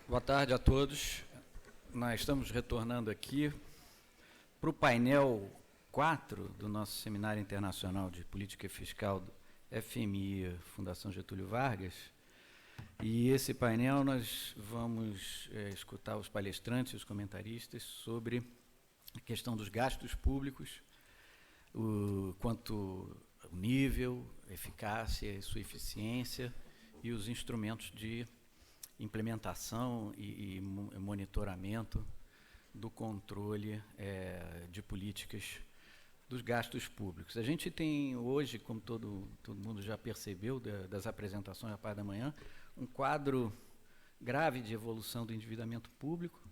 Boa tarde a todos. Nós estamos retornando aqui para o painel 4 do nosso Seminário Internacional de Política Fiscal do FMI, Fundação Getúlio Vargas. E esse painel nós vamos escutar os palestrantes e os comentaristas sobre a questão dos gastos públicos, quanto o nível, a eficácia e sua eficiência e os instrumentos de implementação e monitoramento do controle de políticas dos gastos públicos. A gente tem hoje, como todo mundo já percebeu das apresentações à parte da manhã, um quadro grave de evolução do endividamento público,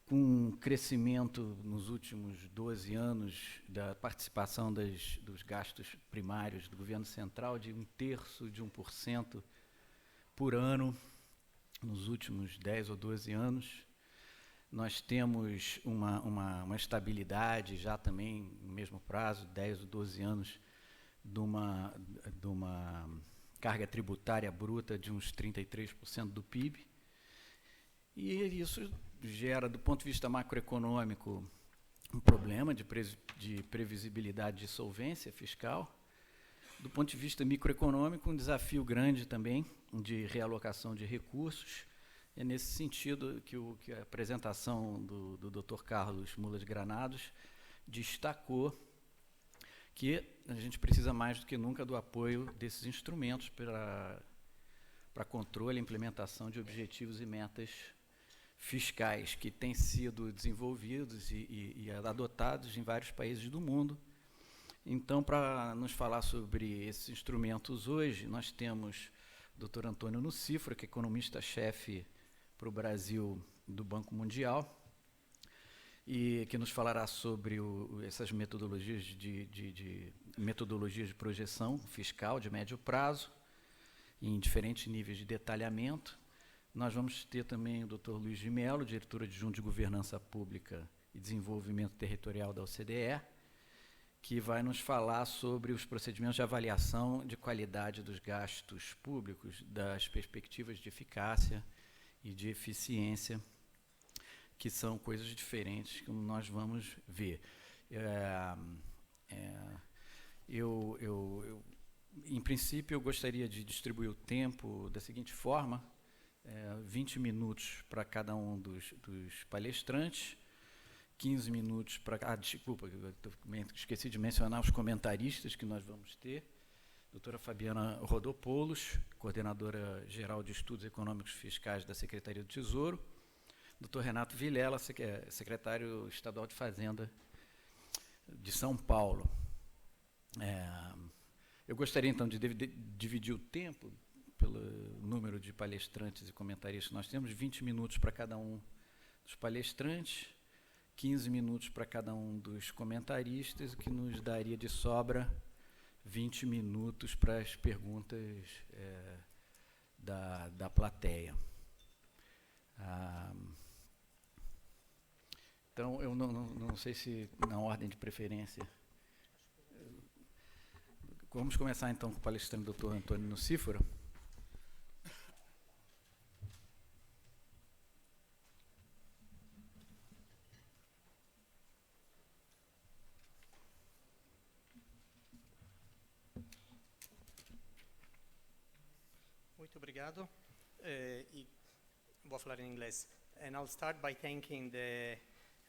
com um crescimento nos últimos 12 anos da participação dos gastos primários do governo central de 1/3 de 1% por ano, nos últimos 10 ou 12 anos. Nós temos uma estabilidade já também, no mesmo prazo, 10 ou 12 anos, de uma carga tributária bruta de uns 33% do PIB. E isso gera, do ponto de vista macroeconômico, um problema de previsibilidade de solvência fiscal. Do ponto de vista microeconômico, um desafio grande também de realocação de recursos. É nesse sentido que a apresentação do Dr. Carlos Mulas Granados destacou que a gente precisa mais do que nunca do apoio desses instrumentos para controle e implementação de objetivos e metas fiscais que têm sido desenvolvidos e adotados em vários países do mundo. Então, para nos falar sobre esses instrumentos hoje, nós temos o Dr. Antônio Nucifro, que é economista-chefe para o Brasil do Banco Mundial, e que nos falará sobre essas metodologias de projeção fiscal de médio prazo, em diferentes níveis de detalhamento. Nós vamos ter também o Dr. Luiz de Mello, diretor adjunto de Governança Pública e Desenvolvimento Territorial da OCDE, que vai nos falar sobre os procedimentos de avaliação de qualidade dos gastos públicos, das perspectivas de eficácia e de eficiência, que são coisas diferentes, como nós vamos ver. Em princípio, eu gostaria de distribuir o tempo da seguinte forma: 20 minutos para cada um dos palestrantes, 15 minutos para... desculpa, esqueci de mencionar os comentaristas que nós vamos ter. Doutora Fabiana Rodopoulos, coordenadora geral de Estudos Econômicos Fiscais da Secretaria do Tesouro. Doutor Renato Vilela, secretário estadual de Fazenda de São Paulo. Eu gostaria, então, de dividir o tempo pelo número de palestrantes e comentaristas que nós temos, 20 minutos para cada um dos palestrantes, 15 minutos para cada um dos comentaristas, o que nos daria de sobra 20 minutos para as perguntas da plateia. Então, eu não sei se na ordem de preferência. Vamos começar, então, com o palestrante Dr. Antônio Nucifro. Muito obrigado. Vou falar em inglês. And I'll start by thanking the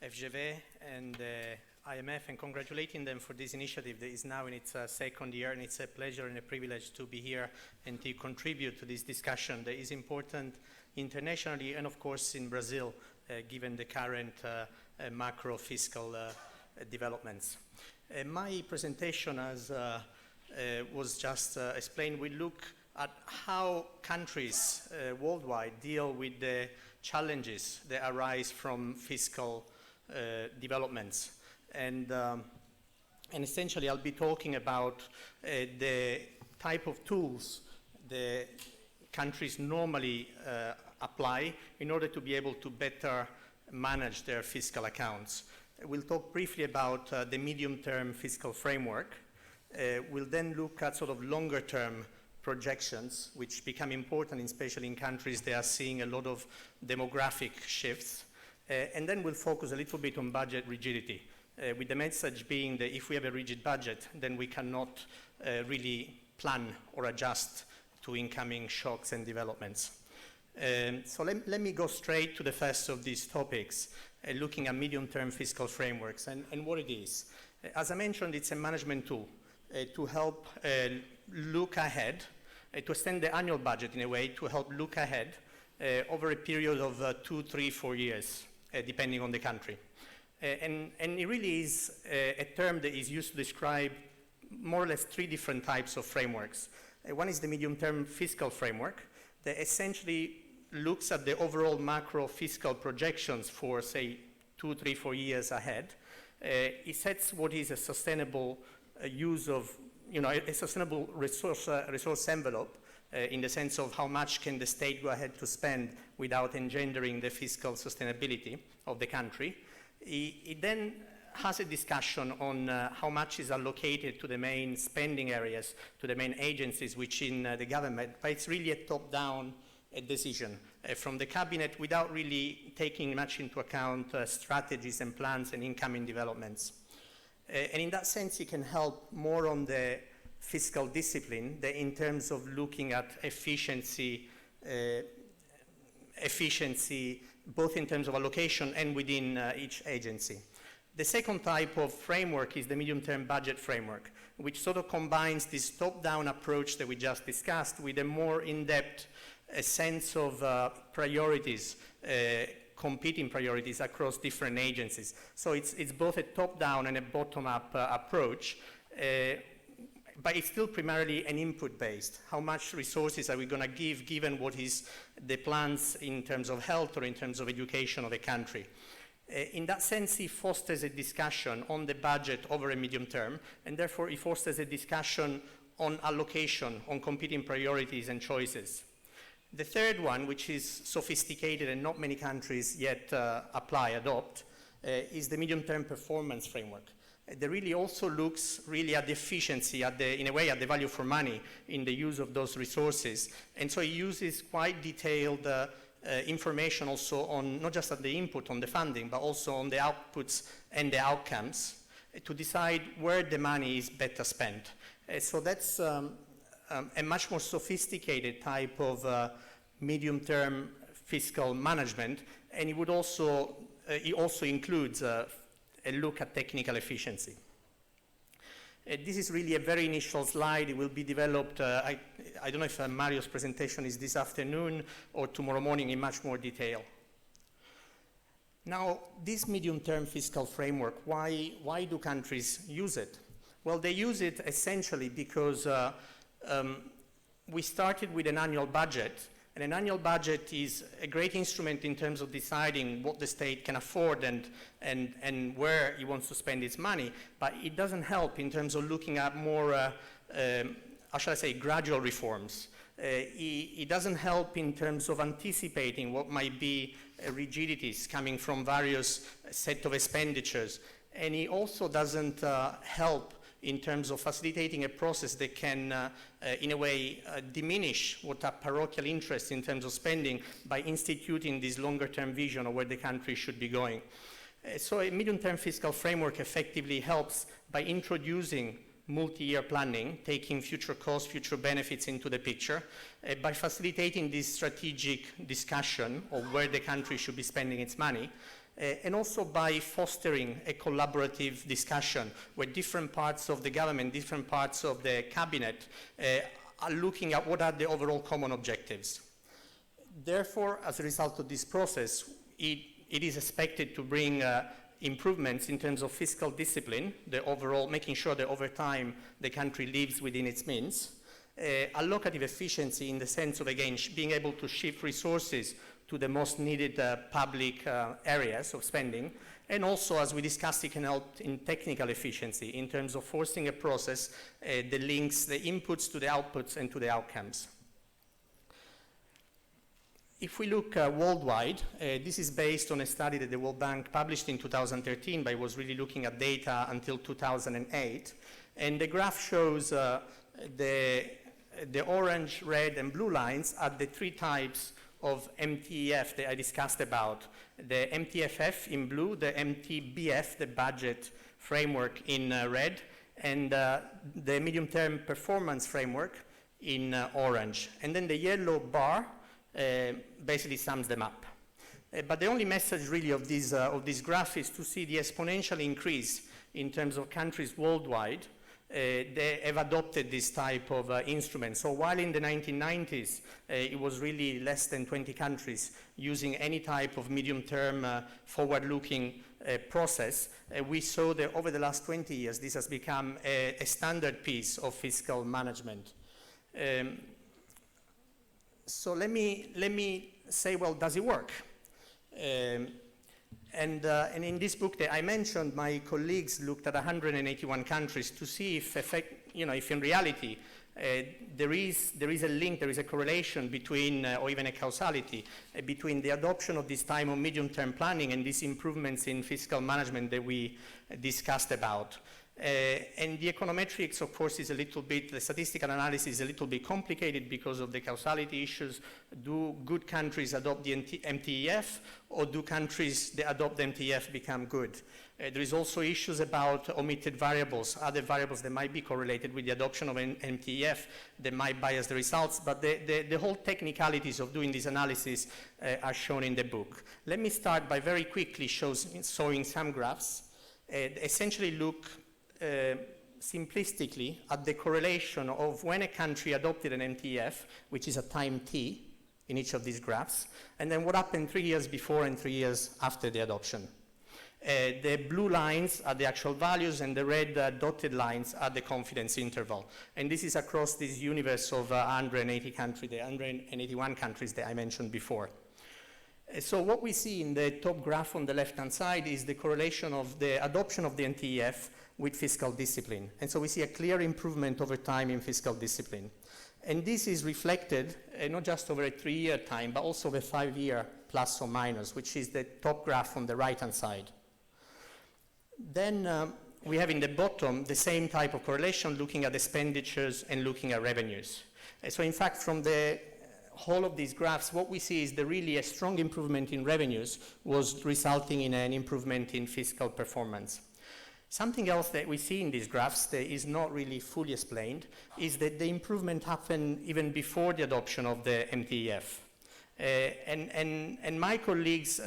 FGV and the IMF and congratulating them for this initiative that is now in its second year, and it's a pleasure and a privilege to be here and to contribute to this discussion that is important internationally and, of course, in Brazil, given the current macro fiscal developments. My presentation, as was just explained, will look at how countries worldwide deal with the challenges that arise from fiscal developments. And essentially, I'll be talking about the type of tools the countries normally apply in order to be able to better manage their fiscal accounts. We'll talk briefly about the medium-term fiscal framework. We'll then look at sort of longer-term projections, which become important, especially in countries that are seeing a lot of demographic shifts. And then we'll focus a little bit on budget rigidity, with the message being that if we have a rigid budget, then we cannot really plan or adjust to incoming shocks and developments. So let me go straight to the first of these topics, looking at medium-term fiscal frameworks and what it is. As I mentioned, it's a management tool to help look ahead, to extend the annual budget in a way to help look ahead over a period of 2, 3, 4 years, depending on the country. And it really is a term that is used to describe more or less 3 different types of frameworks. One is the medium-term fiscal framework that essentially looks at the overall macro fiscal projections for, say, 2, 3, 4 years ahead. It sets what is a sustainable use of, a sustainable resource envelope in the sense of how much can the state go ahead to spend without engendering the fiscal sustainability of the country. It then has a discussion on how much is allocated to the main spending areas, to the main agencies within the government, but it's really a top-down decision from the cabinet without really taking much into account strategies and plans and incoming developments. And in that sense, it can help more on the fiscal discipline than in terms of looking at efficiency, both in terms of allocation and within each agency. The second type of framework is the medium-term budget framework, which sort of combines this top-down approach that we just discussed with a more in-depth sense of priorities, competing priorities across different agencies. So it's both a top-down and a bottom-up approach, but it's still primarily an input-based. How much resources are we going to give given what is the plans in terms of health or in terms of education of a country? In that sense, it fosters a discussion on the budget over a medium term, and therefore it fosters a discussion on allocation, on competing priorities and choices. The third one, which is sophisticated and not many countries yet adopt, is the medium-term performance framework. That really also looks really at the efficiency, in a way at the value for money in the use of those resources. And so it uses quite detailed information also on not just at the input on the funding, but also on the outputs and the outcomes to decide where the money is better spent. So that's a much more sophisticated type of medium-term fiscal management, and it also includes a look at technical efficiency. This is really a very initial slide. It will be developed, I don't know if Mario's presentation is this afternoon or tomorrow morning in much more detail. Now, this medium-term fiscal framework, why do countries use it? Well, they use it essentially because we started with an annual budget, and an annual budget is a great instrument in terms of deciding what the state can afford and where it wants to spend its money, but it doesn't help in terms of looking at more, how shall I say, gradual reforms. It doesn't help in terms of anticipating what might be rigidities coming from various set of expenditures, and it also doesn't help in terms of facilitating a process that can, in a way, diminish what are parochial interests in terms of spending by instituting this longer-term vision of where the country should be going. So a medium-term fiscal framework effectively helps by introducing multi-year planning, taking future costs, future benefits into the picture, by facilitating this strategic discussion of where the country should be spending its money, and also by fostering a collaborative discussion where different parts of the government, different parts of the cabinet are looking at what are the overall common objectives. Therefore, as a result of this process, it is expected to bring improvements in terms of fiscal discipline, the overall, making sure that over time the country lives within its means, allocative efficiency in the sense of, again, being able to shift resources to the most needed public areas of spending. And also, as we discussed, it can help in technical efficiency in terms of forcing a process that links the inputs to the outputs and to the outcomes. If we look worldwide, this is based on a study that the World Bank published in 2013, but it was really looking at data until 2008. And the graph shows the the orange, red, and blue lines are the three types of MTF that I discussed about. The MTFF in blue, the MTBF, the budget framework in red, and the medium-term performance framework in orange. And then the yellow bar basically sums them up. But the only message really of this graph is to see the exponential increase in terms of countries worldwide. They have adopted this type of instrument. So while in the 1990s, it was really less than 20 countries using any type of medium-term forward-looking process, we saw that over the last 20 years, this has become a standard piece of fiscal management. So let me say, well, does it work? And in this book that I mentioned, my colleagues looked at 181 countries to see if in reality there is a link, there is a correlation between, or even a causality, between the adoption of this type of medium-term planning and these improvements in fiscal management that we discussed about. And the econometrics, of course, is a little bit, the statistical analysis is a little bit complicated because of the causality issues. Do good countries adopt the MTEF, or do countries that adopt the MTEF become good? There is also issues about omitted variables, other variables that might be correlated with the adoption of an MTEF that might bias the results, but the whole technicalities of doing this analysis are shown in the book. Let me start by very quickly showing some graphs. Essentially look simplistically at the correlation of when a country adopted an MTF, which is a time t in each of these graphs, and then what happened 3 years before and 3 years after the adoption. The blue lines are the actual values, and the red dotted lines are the confidence interval. And this is across this universe of 180 countries, the 181 countries that I mentioned before. So what we see in the top graph on the left-hand side is the correlation of the adoption of the MTEF with fiscal discipline. And so we see a clear improvement over time in fiscal discipline. And this is reflected not just over a 3-year time, but also over 5-year plus or minus, which is the top graph on the right-hand side. Then we have in the bottom the same type of correlation, looking at expenditures and looking at revenues. So in fact, from the whole of these graphs, what we see is that really a strong improvement in revenues was resulting in an improvement in fiscal performance. Something else that we see in these graphs that is not really fully explained is that the improvement happened even before the adoption of the MTEF. And my colleagues,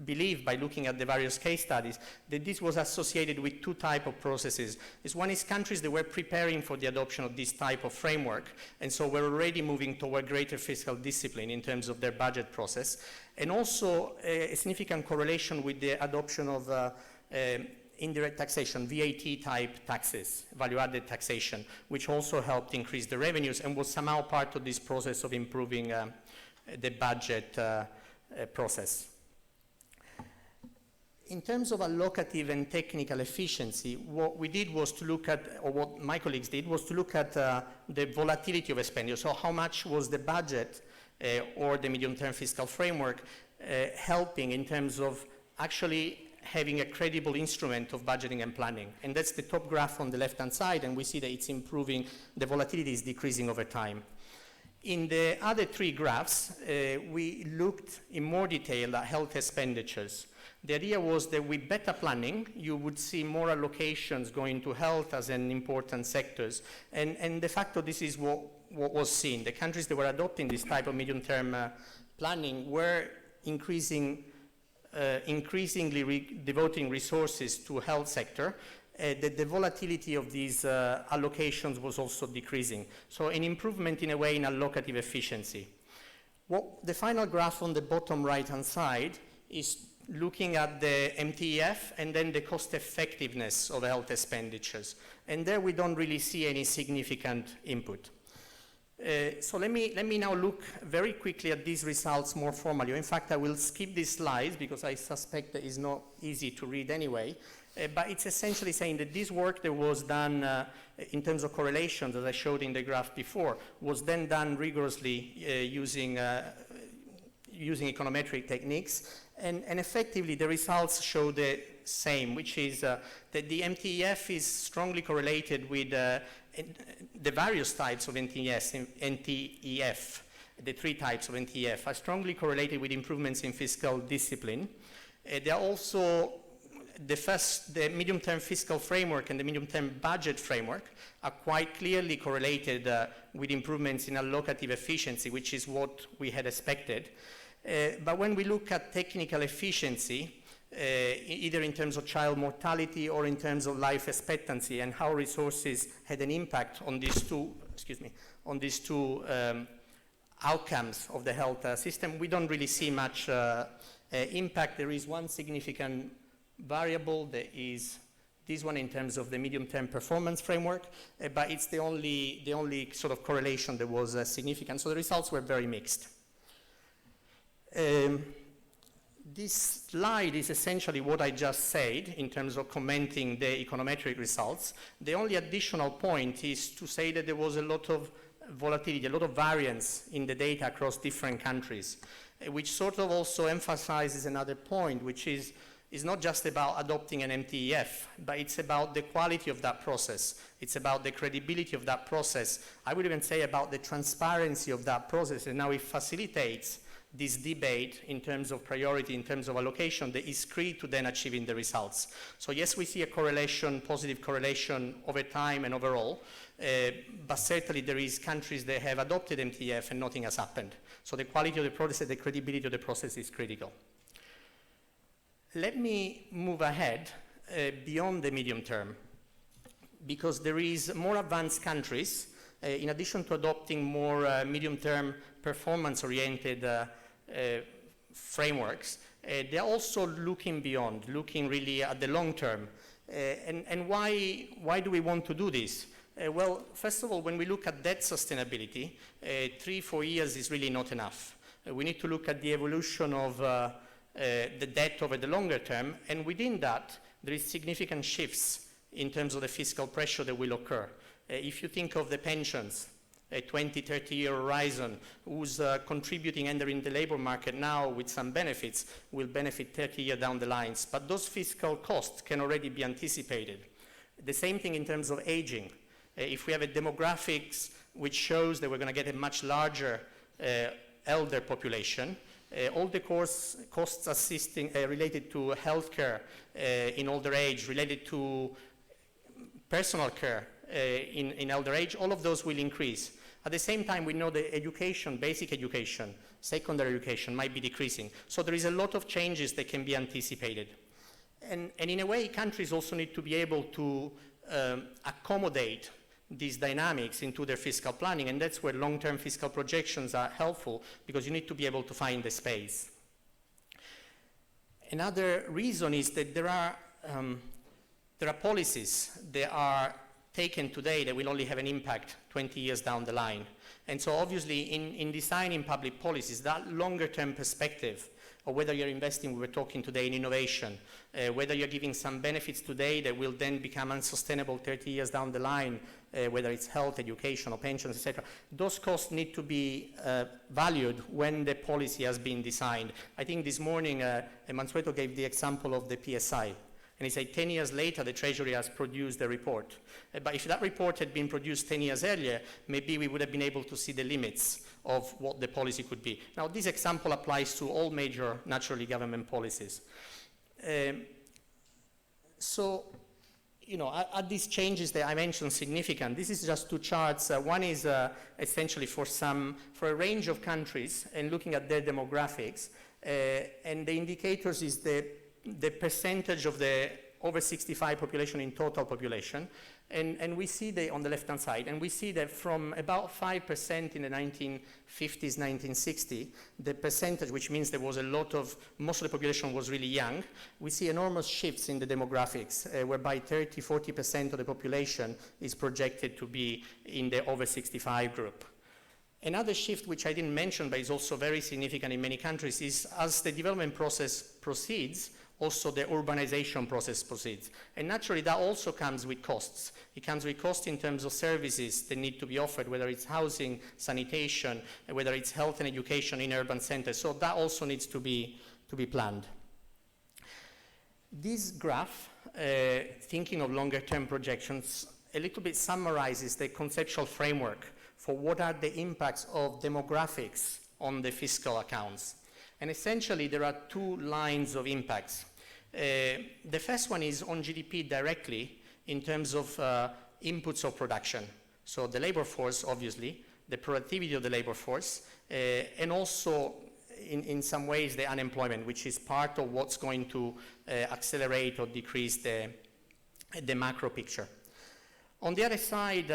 believe by looking at the various case studies that this was associated with two types of processes. One is countries that were preparing for the adoption of this type of framework, and so were already moving toward greater fiscal discipline in terms of their budget process, and also a significant correlation with the adoption of indirect taxation, VAT type taxes, value-added taxation, which also helped increase the revenues and was somehow part of this process of improving the budget process. In terms of allocative and technical efficiency, what we did was to look at, or what my colleagues did, was to look at the volatility of expenditure. So how much was the budget or the medium-term fiscal framework helping in terms of actually having a credible instrument of budgeting and planning. And that's the top graph on the left-hand side, and we see that it's improving, the volatility is decreasing over time. In the other three graphs, we looked in more detail at health expenditures. The idea was that with better planning, you would see more allocations going to health as an important sectors. And de facto, this is what was seen. The countries that were adopting this type of medium-term planning were increasingly devoting resources to health sector. The volatility of these allocations was also decreasing. So an improvement in a way in allocative efficiency. The final graph on the bottom right-hand side is looking at the MTEF and then the cost effectiveness of health expenditures. And there we don't really see any significant input. So let me now look very quickly at these results more formally. In fact, I will skip these slides because I suspect that it's not easy to read anyway. But it's essentially saying that this work that was done in terms of correlations, as I showed in the graph before, was then done rigorously using using econometric techniques, and effectively the results show the same, which is that the MTEF is strongly correlated with the various types of NTEF. The three types of NTEF are strongly correlated with improvements in fiscal discipline. They are also the medium-term fiscal framework and the medium-term budget framework are quite clearly correlated with improvements in allocative efficiency, which is what we had expected. But when we look at technical efficiency, either in terms of child mortality or in terms of life expectancy and how resources had an impact on these two, outcomes of the health system, we don't really see much impact. There is one significant variable, that is this one in terms of the medium-term performance framework, but it's the only sort of correlation that was significant. So the results were very mixed. This slide is essentially what I just said in terms of commenting the econometric results. The only additional point is to say that there was a lot of volatility, a lot of variance in the data across different countries, which sort of also emphasizes another point, which is not just about adopting an MTEF, but it's about the quality of that process. It's about the credibility of that process. I would even say about the transparency of that process, and now it facilitates this debate in terms of priority, in terms of allocation, that is key to then achieving the results. So yes, we see a correlation, positive correlation over time and overall, but certainly there is countries that have adopted MTEF and nothing has happened. So the quality of the process, the credibility of the process is critical. Let me move ahead beyond the medium term, because there is more advanced countries, in addition to adopting more medium-term performance-oriented frameworks, they're also looking beyond, looking really at the long term. And why do we want to do this? Well, first of all, when we look at debt sustainability, 3-4 years is really not enough. We need to look at the evolution of the debt over the longer term, and within that, there is significant shifts in terms of the fiscal pressure that will occur. If you think of the pensions, a 20-30-year horizon, who's contributing entering the labor market now with some benefits, will benefit 30 years down the lines. But those fiscal costs can already be anticipated. The same thing in terms of aging. If we have a demographics which shows that we're going to get a much larger elder population, all the costs assisting related to healthcare in older age, related to personal care in elder age, all of those will increase. At the same time, we know that education, basic education, secondary education might be decreasing. So there is a lot of changes that can be anticipated. And in a way, countries also need to be able to accommodate these dynamics into their fiscal planning, and that's where long-term fiscal projections are helpful, because you need to be able to find the space. Another reason is that there are policies that are taken today that will only have an impact 20 years down the line. And so obviously in designing public policies, that longer-term perspective, or whether you're investing, we were talking today, in innovation, whether you're giving some benefits today that will then become unsustainable 30 years down the line, whether it's health, education, or pensions, etc. Those costs need to be valued when the policy has been designed. I think this morning, Mansueto gave the example of the PSI. And he said 10 years later, the Treasury has produced a report. But if that report had been produced 10 years earlier, maybe we would have been able to see the limits of what the policy could be. Now, this example applies to all major, naturally, government policies. So, you know, are these changes that I mentioned significant? This is just two charts. One is essentially for a range of countries and looking at their demographics. And the indicators is the percentage of the over 65 population in total population. And we see on the left-hand side, and we see that from about 5% in the 1950s, 1960, the percentage, which means there was most of the population was really young, we see enormous shifts in the demographics, whereby 30-40% of the population is projected to be in the over 65 group. Another shift, which I didn't mention, but is also very significant in many countries, is as the development process proceeds, also the urbanization process proceeds. And naturally, that also comes with costs. It comes with costs in terms of services that need to be offered, whether it's housing, sanitation, whether it's health and education in urban centers. So that also needs to be planned. This graph, thinking of longer-term projections, a little bit summarizes the conceptual framework for what are the impacts of demographics on the fiscal accounts. And essentially, there are two lines of impacts. The first one is on GDP directly in terms of inputs of production. So the labor force, obviously, the productivity of the labor force, and also in some ways the unemployment, which is part of what's going to accelerate or decrease the macro picture. On the other side,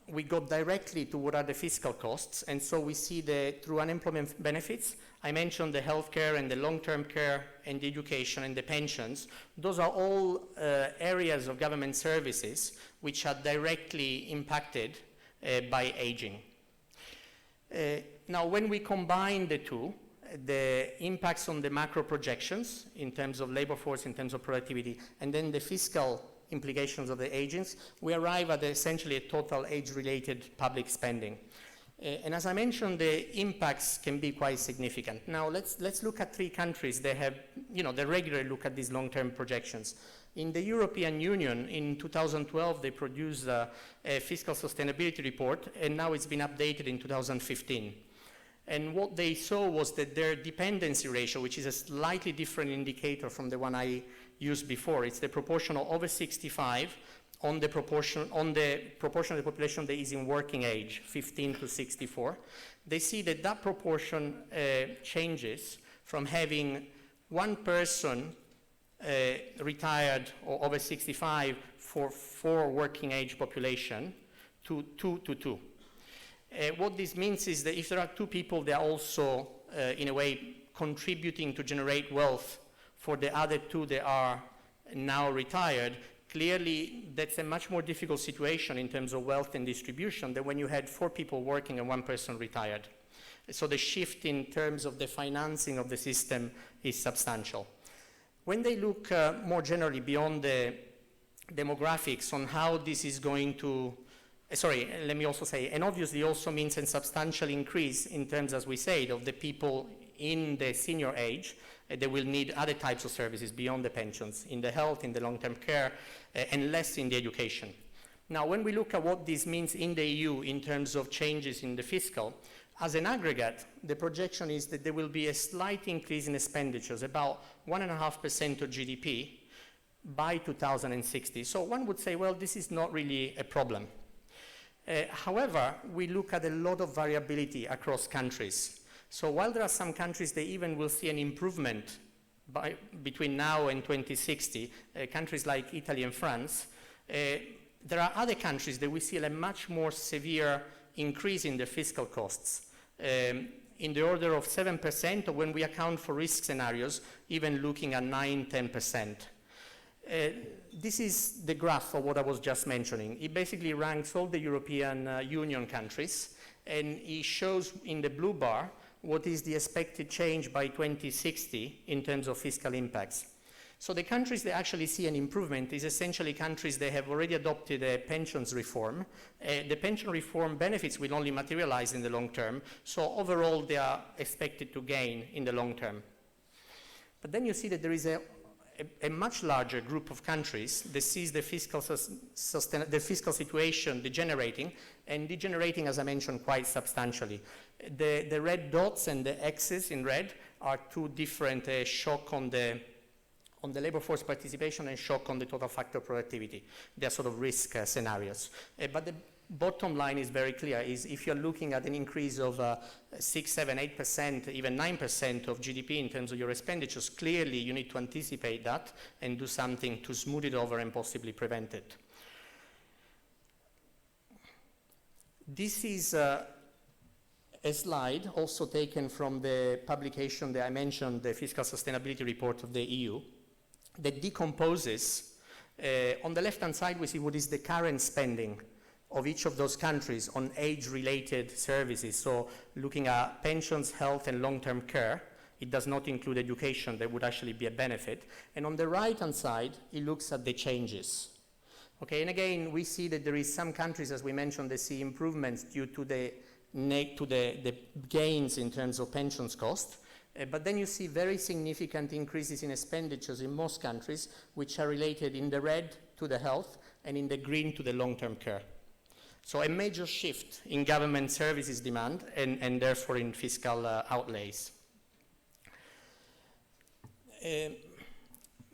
we go directly to what are the fiscal costs, and so we see through unemployment benefits. I mentioned the healthcare and the long-term care and the education and the pensions. Those are all areas of government services which are directly impacted by aging. Now, when we combine the two, the impacts on the macro projections in terms of labor force, in terms of productivity, and then the fiscal implications of the agings, we arrive at essentially a total age-related public spending. And as I mentioned, the impacts can be quite significant. Now, let's look at three countries that have, they regularly look at these long-term projections. In the European Union, in 2012, they produced a fiscal sustainability report, and now it's been updated in 2015. And what they saw was that their dependency ratio, which is a slightly different indicator from the one I used before, it's the proportion of over 65 on the proportion of the population that is in working age, 15 to 64. They see that that proportion changes from having one person retired or over 65 for 4 working age population to 2 to 2. What this means is that if there are 2 people, they are also, in a way, contributing to generate wealth for the other 2 that are now retired. Clearly, that's a much more difficult situation in terms of wealth and distribution than when you had 4 people working and 1 person retired. So the shift in terms of the financing of the system is substantial. When they look more generally beyond the demographics on how this is going to let me also say, and obviously also means a substantial increase in terms, as we said, of the people in the senior age. They will need other types of services beyond the pensions, in the health, in the long-term care, and less in the education. Now, when we look at what this means in the EU in terms of changes in the fiscal, as an aggregate, the projection is that there will be a slight increase in expenditures, about 1.5% of GDP by 2060. So one would say, well, this is not really a problem. However, we look at a lot of variability across countries. So while there are some countries that even will see an improvement between now and 2060, countries like Italy and France, there are other countries that we see a much more severe increase in their fiscal costs, in the order of 7%, or when we account for risk scenarios, even looking at 9-10%. This is the graph of what I was just mentioning. It basically ranks all the European Union countries, and it shows in the blue bar what is the expected change by 2060 in terms of fiscal impacts. So the countries that actually see an improvement is essentially countries that have already adopted a pensions reform. The pension reform benefits will only materialize in the long term, so overall they are expected to gain in the long term. But then you see that there is a much larger group of countries that sees the fiscal situation degenerating, and degenerating, as I mentioned, quite substantially. The red dots and the X's in red are 2 different shock on the labor force participation and shock on the total factor productivity. They are sort of risk scenarios. But the bottom line is very clear, is if you're looking at an increase of 6, 7, 8%, even 9% of GDP in terms of your expenditures, clearly you need to anticipate that and do something to smooth it over and possibly prevent it. This is a slide also taken from the publication that I mentioned, the Fiscal Sustainability Report of the EU, that decomposes. On the left-hand side, we see what is the current spending of each of those countries on age-related services, so looking at pensions, health, and long-term care It does not include education. That would actually be a benefit. And on the right-hand side, it looks at the changes. Okay, and again, we see that there is some countries, as we mentioned, they see improvements due to the gains in terms of pensions cost. But then you see very significant increases in expenditures in most countries, which are related in the red to the health and in the green to the long-term care. So a major shift in government services demand and therefore in fiscal outlays.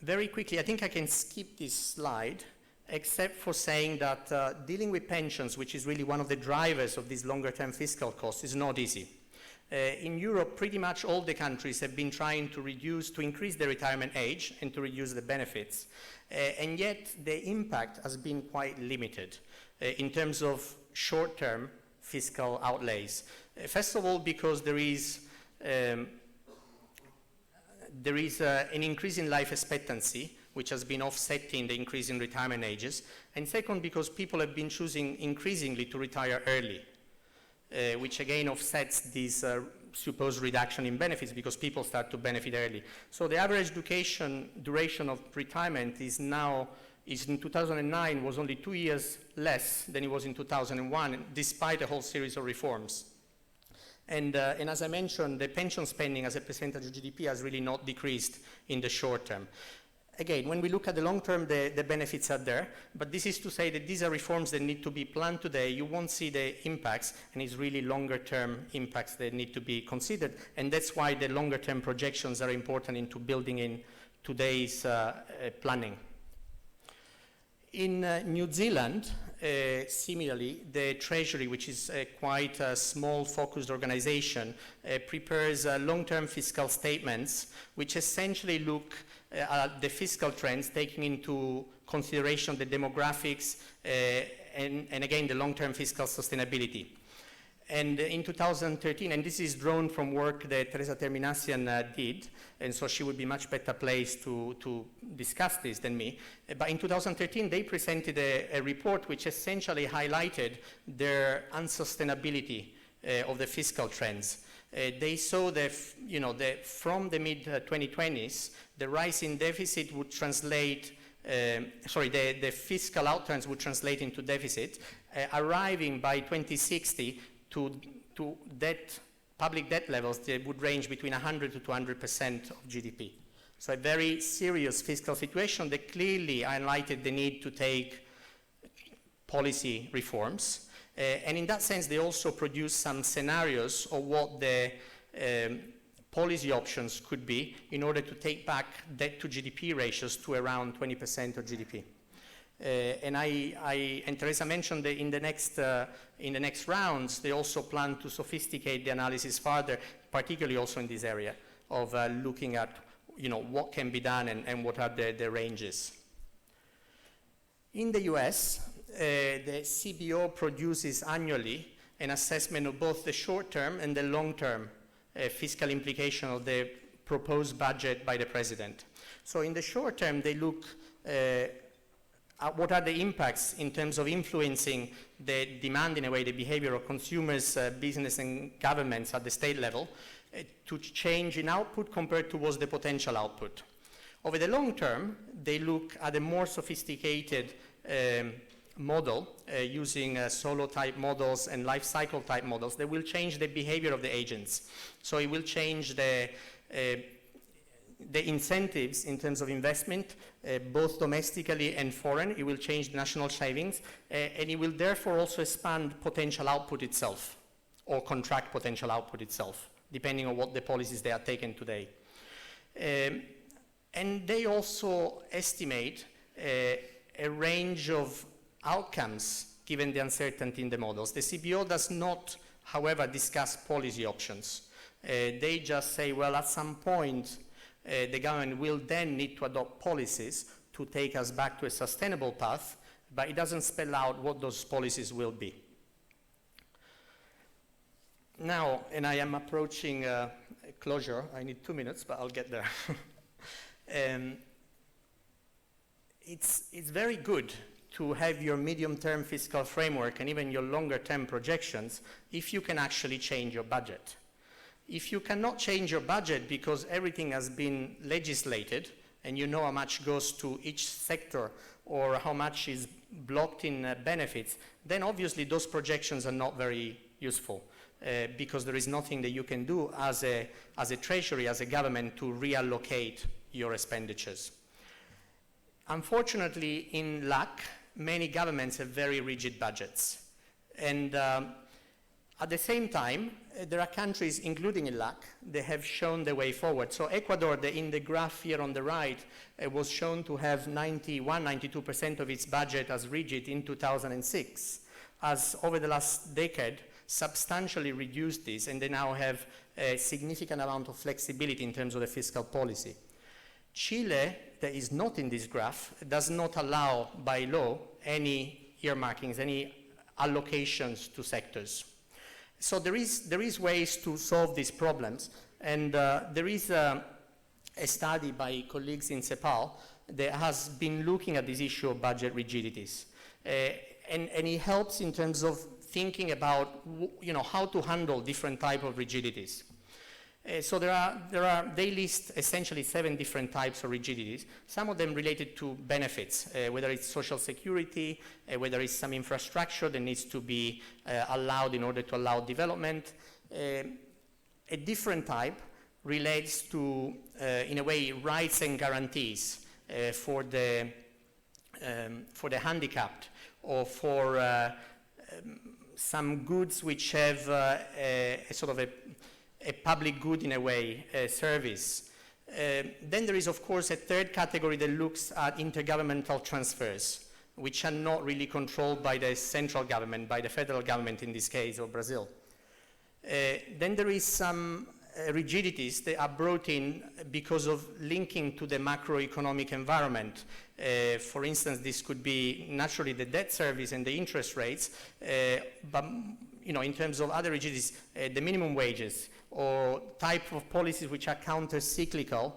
Very quickly, I think I can skip this slide, except for saying that dealing with pensions, which is really one of the drivers of these longer-term fiscal costs, is not easy. In Europe, pretty much all the countries have been trying to increase the retirement age and to reduce the benefits. And yet, the impact has been quite limited in terms of short-term fiscal outlays. First of all, because there is an increase in life expectancy, which has been offsetting the increase in retirement ages. And second, because people have been choosing increasingly to retire early, which again offsets this supposed reduction in benefits because people start to benefit early. So the average duration of retirement is in 2009 was only 2 years less than it was in 2001, despite a whole series of reforms. And as I mentioned, the pension spending as a percentage of GDP has really not decreased in the short term. Again, when we look at the long term, the benefits are there, but this is to say that these are reforms that need to be planned today. You won't see the impacts, and it's really longer term impacts that need to be considered, and that's why the longer term projections are important into building in today's planning. In New Zealand, similarly, the Treasury, which is quite a small focused organization, prepares long-term fiscal statements, which essentially look at the fiscal trends, taking into consideration the demographics and again, the long-term fiscal sustainability. And in 2013, and this is drawn from work that Teresa Terminacian did, and so she would be much better placed to discuss this than me. But in 2013, they presented a report which essentially highlighted their unsustainability of the fiscal trends. They saw that, from the mid-2020s, the rise in deficit would translate, the fiscal outturns would translate into deficit, arriving by 2060 to public debt levels that would range between 100 to 200% of GDP. So a very serious fiscal situation that clearly highlighted the need to take policy reforms. And in that sense, they also produced some scenarios of what the policy options could be in order to take back debt to GDP ratios to around 20% of GDP. And Teresa mentioned that in the next rounds, they also plan to sophisticate the analysis further, particularly also in this area of looking at, what can be done and what are the ranges. In the US, the CBO produces annually an assessment of both the short-term and the long-term fiscal implication of the proposed budget by the president. So in the short term, they look what are the impacts in terms of influencing the demand, in a way, the behavior of consumers, business and governments at the state level to change in output compared to what's the potential output. Over the long term, they look at a more sophisticated model using solo-type models and life cycle type models that will change the behavior of the agents. So it will change the incentives in terms of investment, both domestically and foreign. It will change national savings, and it will therefore also expand potential output itself, or contract potential output itself, depending on what the policies they are taken today. And they also estimate a range of outcomes given the uncertainty in the models. The CBO does not, however, discuss policy options. They just say, well, at some point, the government will then need to adopt policies to take us back to a sustainable path, but it doesn't spell out what those policies will be. Now, and I am approaching closure. I need 2 minutes, but I'll get there. It's very good to have your medium-term fiscal framework and even your longer-term projections if you can actually change your budget. If you cannot change your budget because everything has been legislated and you know how much goes to each sector or how much is blocked in benefits, then obviously those projections are not very useful because there is nothing that you can do as a treasury, as a government, to reallocate your expenditures. Unfortunately, in LAC, many governments have very rigid budgets. And at the same time, there are countries, including in LAC, that have shown the way forward. So Ecuador, in the graph here on the right, was shown to have 92% of its budget as rigid in 2006, as over the last decade, substantially reduced this, and they now have a significant amount of flexibility in terms of the fiscal policy. Chile, that is not in this graph, does not allow by law any earmarkings, any allocations to sectors. So there is ways to solve these problems, and there is a study by colleagues in CEPAL that has been looking at this issue of budget rigidities, and it helps in terms of thinking about how to handle different types of rigidities. So they list essentially 7 different types of rigidities, some of them related to benefits, whether it's social security, whether it's some infrastructure that needs to be allowed in order to allow development. A different type relates to, in a way, rights and guarantees for the handicapped, or for some goods which have a sort of a public good, in a way, service. Then there is, of course, a third category that looks at intergovernmental transfers, which are not really controlled by the central government, by the federal government in this case, or Brazil. Then there is some rigidities that are brought in because of linking to the macroeconomic environment. For instance, this could be naturally the debt service and the interest rates, but in terms of other rigidities, the minimum wages, or type of policies which are counter-cyclical,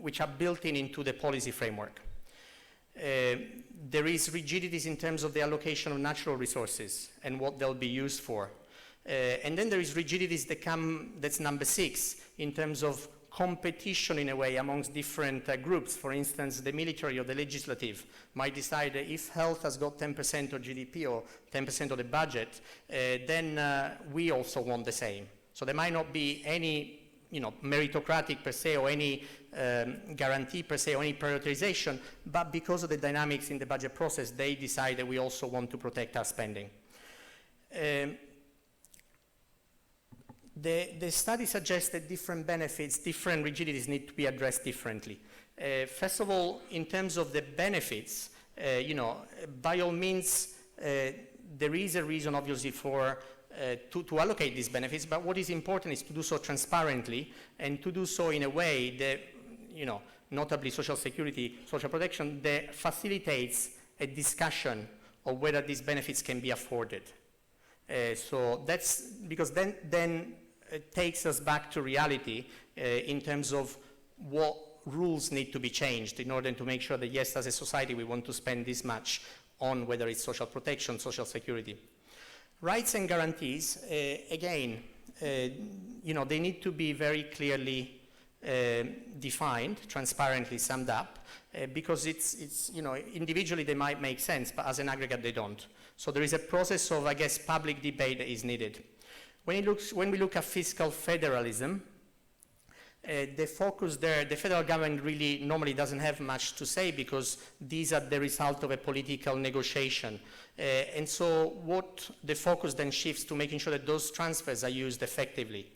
which are built into the policy framework. There is rigidities in terms of the allocation of natural resources and what they'll be used for. And then there is rigidities that's number 6, in terms of competition, in a way, amongst different groups. For instance, the military or the legislative might decide that if health has got 10% of GDP or 10% of the budget, then we also want the same. So there might not be any meritocratic per se, or any guarantee per se, or any prioritization, but because of the dynamics in the budget process, they decide that we also want to protect our spending. The study suggests that different benefits, different rigidities need to be addressed differently. First of all, in terms of the benefits, by all means, there is a reason, obviously, for to allocate these benefits, but what is important is to do so transparently, and to do so in a way that, notably social security, social protection, that facilitates a discussion of whether these benefits can be afforded. So that's because then it takes us back to reality in terms of what rules need to be changed in order to make sure that, yes, as a society, we want to spend this much on whether it's social protection, social security. Rights and guarantees, again, they need to be very clearly defined, transparently summed up, because it's individually they might make sense, but as an aggregate they don't. So there is a process of, I guess, public debate that is needed. When we look at fiscal federalism, the focus there, the federal government really normally doesn't have much to say, because these are the result of a political negotiation. And so what the focus then shifts to making sure that those transfers are used effectively.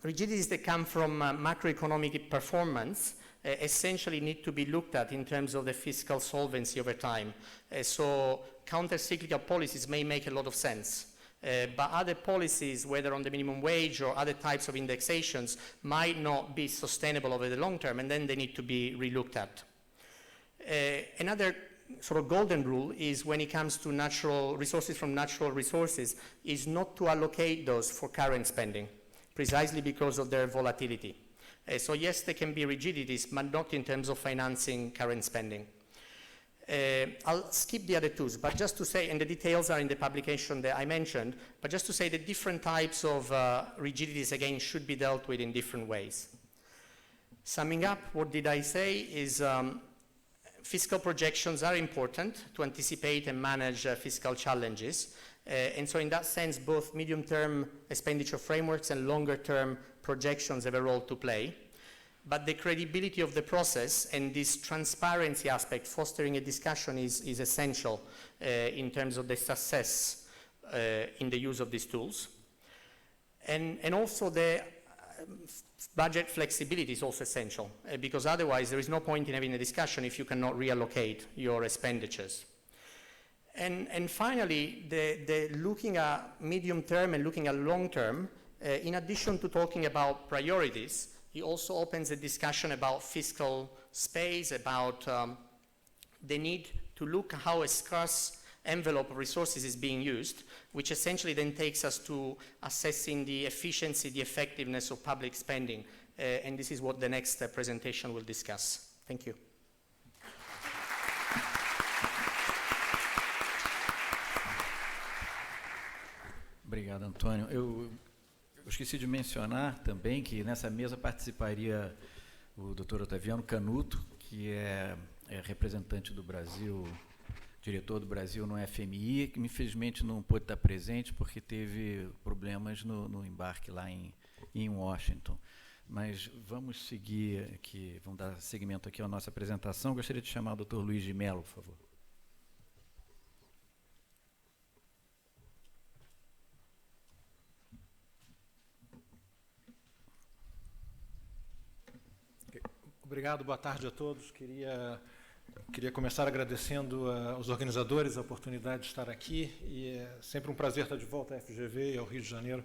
Rigidities that come from macroeconomic performance essentially need to be looked at in terms of the fiscal solvency over time. So counter-cyclical policies may make a lot of sense. But other policies, whether on the minimum wage or other types of indexations, might not be sustainable over the long term, and then they need to be relooked at. Another sort of golden rule is, when it comes to natural resources from natural resources, is not to allocate those for current spending, precisely because of their volatility. So yes, there can be rigidities, but not in terms of financing current spending. I'll skip the other tools, but just to say, and the details are in the publication that I mentioned, but just to say that different types of rigidities, again, should be dealt with in different ways. Summing up, what did I say is fiscal projections are important to anticipate and manage fiscal challenges. And so in that sense, both medium-term expenditure frameworks and longer-term projections have a role to play. But the credibility of the process and this transparency aspect, fostering a discussion, is essential in terms of the success in the use of these tools. And also the budget flexibility is also essential, because otherwise there is no point in having a discussion if you cannot reallocate your expenditures. And finally, the looking at medium term and looking at long term, in addition to talking about priorities, it also opens a discussion about fiscal space, about the need to look at how a scarce envelope of resources is being used, which essentially then takes us to assessing the efficiency, the effectiveness of public spending. And this is what the next presentation will discuss. Thank you. Obrigado, Antônio. Eu esqueci de mencionar também que nessa mesa participaria o Dr. Otaviano Canuto, que é representante do Brasil, diretor do Brasil no FMI, que infelizmente não pôde estar presente porque teve problemas no embarque lá em Washington. Mas vamos seguir aqui, vamos dar seguimento aqui à nossa apresentação. Gostaria de chamar o Dr. Luiz de Mello, por favor. Obrigado, boa tarde a todos. Queria começar agradecendo aos organizadores a oportunidade de estar aqui, e é sempre um prazer estar de volta à FGV e ao Rio de Janeiro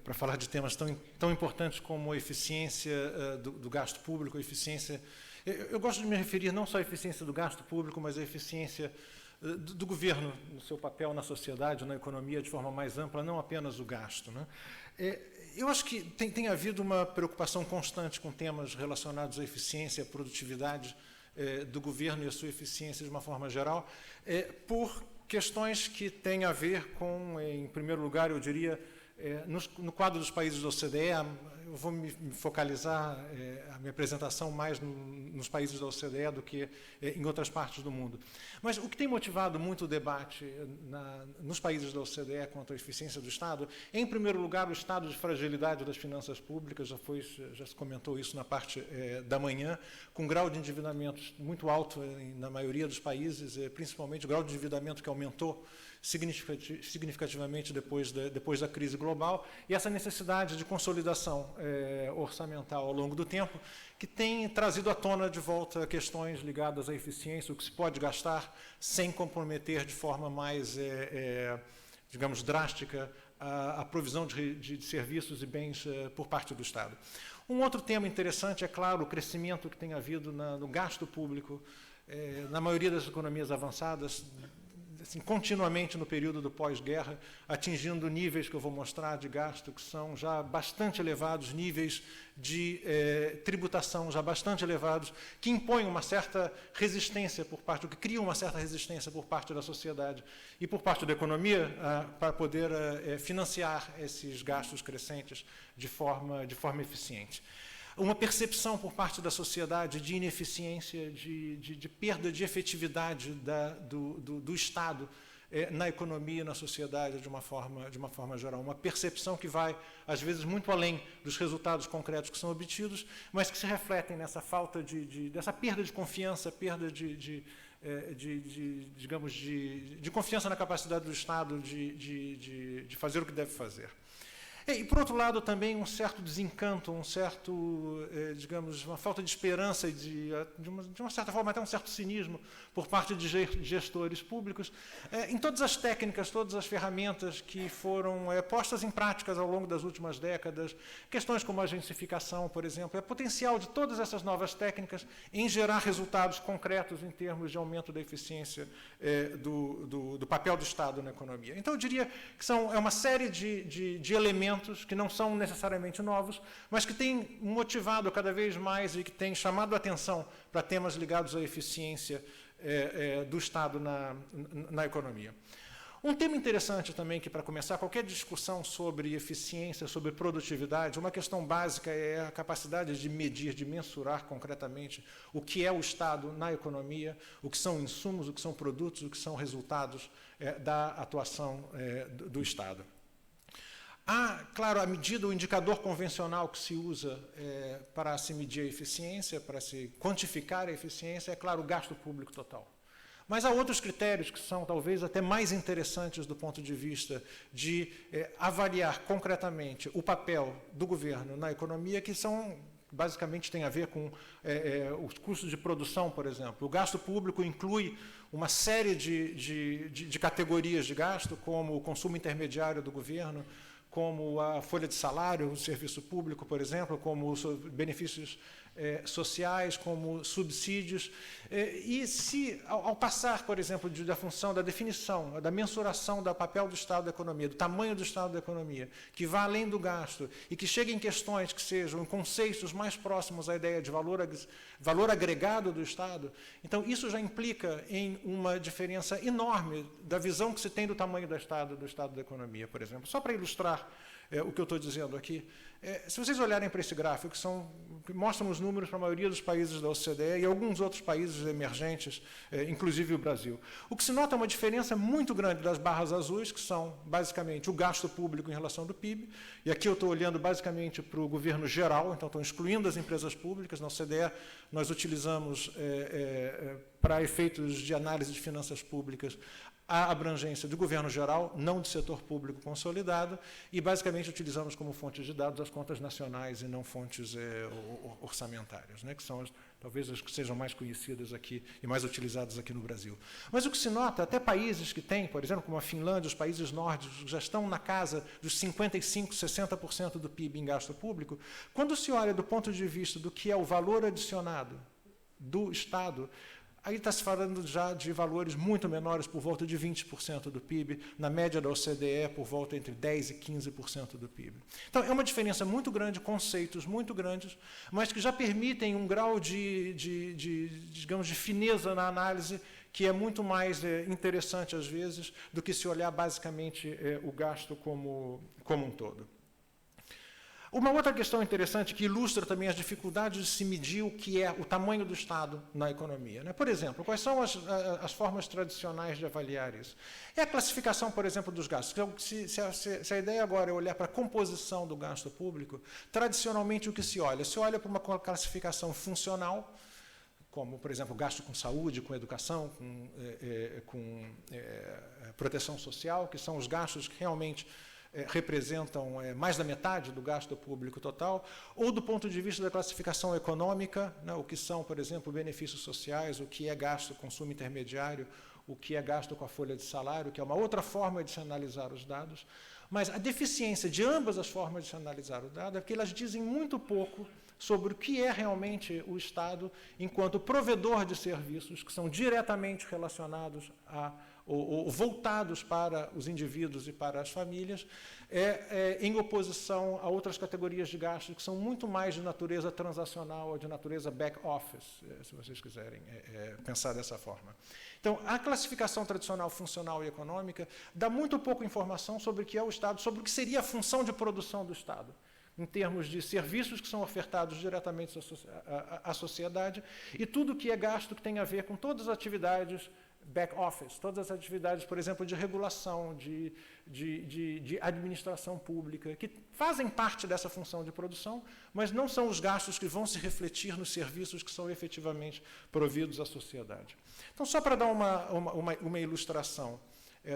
para falar de temas tão importantes como a eficiência do gasto público, a eficiência... Eu gosto de me referir não só à eficiência do gasto público, mas à eficiência do governo, no seu papel na sociedade, na economia, de forma mais ampla, não apenas o gasto, né? Eu acho que tem havido uma preocupação constante com temas relacionados à eficiência, à produtividade do governo e a sua eficiência de uma forma geral, por questões que têm a ver com, em primeiro lugar, eu diria, no quadro dos países da OCDE, eu vou me focalizar a minha apresentação mais nos países da OCDE do que em outras partes do mundo. Mas o que tem motivado muito o debate nos países da OCDE quanto à eficiência do Estado, é, em primeiro lugar, o estado de fragilidade das finanças públicas, já se comentou isso na parte da manhã, com grau de endividamento muito alto na maioria dos países, principalmente o grau de endividamento que aumentou significativamente depois da crise global, e essa necessidade de consolidação orçamental ao longo do tempo, que tem trazido à tona de volta questões ligadas à eficiência, o que se pode gastar sem comprometer de forma mais, digamos, drástica a provisão de serviços e bens por parte do Estado. Um outro tema interessante é, claro, o crescimento que tem havido no gasto público na maioria das economias avançadas, assim, continuamente no período do pós-guerra, atingindo níveis que eu vou mostrar de gasto que são já bastante elevados, níveis de tributação já bastante elevados, que impõem uma certa resistência por parte, que criam uma certa resistência por parte da sociedade e por parte da economia para poder financiar esses gastos crescentes de forma eficiente. Uma percepção por parte da sociedade de ineficiência, de perda de efetividade do Estado na economia e na sociedade de uma forma geral. Uma percepção que vai, às vezes, muito além dos resultados concretos que são obtidos, mas que se refletem nessa falta dessa perda de confiança, perda digamos, de confiança na capacidade do Estado de fazer o que deve fazer. E, por outro lado, também um certo desencanto, digamos, uma falta de esperança, de uma certa forma, até um certo cinismo por parte de gestores públicos, em todas as técnicas, todas as ferramentas que foram postas em práticas ao longo das últimas décadas, questões como a agencificação, por exemplo, potencial de todas essas novas técnicas em gerar resultados concretos em termos de aumento da eficiência do papel do Estado na economia. Então, eu diria que é uma série de elementos que não são necessariamente novos, mas que têm motivado cada vez mais e que têm chamado a atenção para temas ligados à eficiência do Estado na economia. Um tema interessante também, que para começar qualquer discussão sobre eficiência, sobre produtividade, uma questão básica é a capacidade de medir, de mensurar concretamente o que é o Estado na economia, o que são insumos, o que são produtos, o que são resultados da atuação do Estado. Há, claro, a medida, o indicador convencional que se usa para se medir a eficiência, para se quantificar a eficiência, é, claro, o gasto público total. Mas há outros critérios que são talvez até mais interessantes do ponto de vista de avaliar concretamente o papel do governo na economia, que são, basicamente, têm a ver com os custos de produção, por exemplo. O gasto público inclui uma série de categorias de gasto, como o consumo intermediário do governo, como a folha de salário, o serviço público, por exemplo, como os benefícios sociais, como subsídios. E se, ao passar, por exemplo, da função da definição, da mensuração do papel do Estado da economia, do tamanho do Estado da economia, que vá além do gasto e que chegue em questões que sejam, em conceitos mais próximos à ideia de valor agregado do Estado, então isso já implica em uma diferença enorme da visão que se tem do tamanho do Estado da economia, por exemplo. Só para ilustrar o que eu estou dizendo aqui, se vocês olharem para esse gráfico, que mostram os números para a maioria dos países da OCDE e alguns outros países emergentes, inclusive o Brasil. O que se nota é uma diferença muito grande das barras azuis, que são, basicamente, o gasto público em relação ao PIB, e aqui eu estou olhando, basicamente, para o governo geral, então estou excluindo as empresas públicas. Na OCDE, nós utilizamos, para efeitos de análise de finanças públicas, a abrangência do governo geral, não do setor público consolidado, e basicamente utilizamos como fontes de dados as contas nacionais e não fontes orçamentárias, né, que são talvez as que sejam mais conhecidas aqui e mais utilizadas aqui no Brasil. Mas o que se nota, até países que têm, por exemplo, como a Finlândia, os países nórdicos, já estão na casa dos 55%, 60% do PIB em gasto público, quando se olha do ponto de vista do que é o valor adicionado do Estado, aí está se falando já de valores muito menores, por volta de 20% do PIB, na média da OCDE, por volta entre 10% e 15% do PIB. Então, é uma diferença muito grande, conceitos muito grandes, mas que já permitem um grau digamos, de fineza na análise que é muito mais interessante, às vezes, do que se olhar, basicamente, o gasto como um todo. Uma outra questão interessante que ilustra também as dificuldades de se medir o que é o tamanho do Estado na economia, né? Por exemplo, quais são as formas tradicionais de avaliar isso? É a classificação, por exemplo, dos gastos. Se a ideia agora é olhar para a composição do gasto público, tradicionalmente o que se olha? Se olha para uma classificação funcional, como, por exemplo, gasto com saúde, com educação, com proteção social, que são os gastos que realmente representam mais da metade do gasto público total, ou do ponto de vista da classificação econômica, né, o que são, por exemplo, benefícios sociais, o que é gasto com consumo intermediário, o que é gasto com a folha de salário, que é uma outra forma de se analisar os dados. Mas a deficiência de ambas as formas de se analisar o dado é que elas dizem muito pouco sobre o que é realmente o Estado enquanto provedor de serviços que são diretamente relacionados ou voltados para os indivíduos e para as famílias, em oposição a outras categorias de gastos que são muito mais de natureza transacional ou de natureza back-office, se vocês quiserem pensar dessa forma. Então, a classificação tradicional funcional e econômica dá muito pouca informação sobre o que é o Estado, sobre o que seria a função de produção do Estado, em termos de serviços que são ofertados diretamente à sociedade e tudo que é gasto que tem a ver com todas as atividades back-office, todas as atividades, por exemplo, de regulação, de administração pública, que fazem parte dessa função de produção, mas não são os gastos que vão se refletir nos serviços que são efetivamente providos à sociedade. Então, só para dar uma ilustração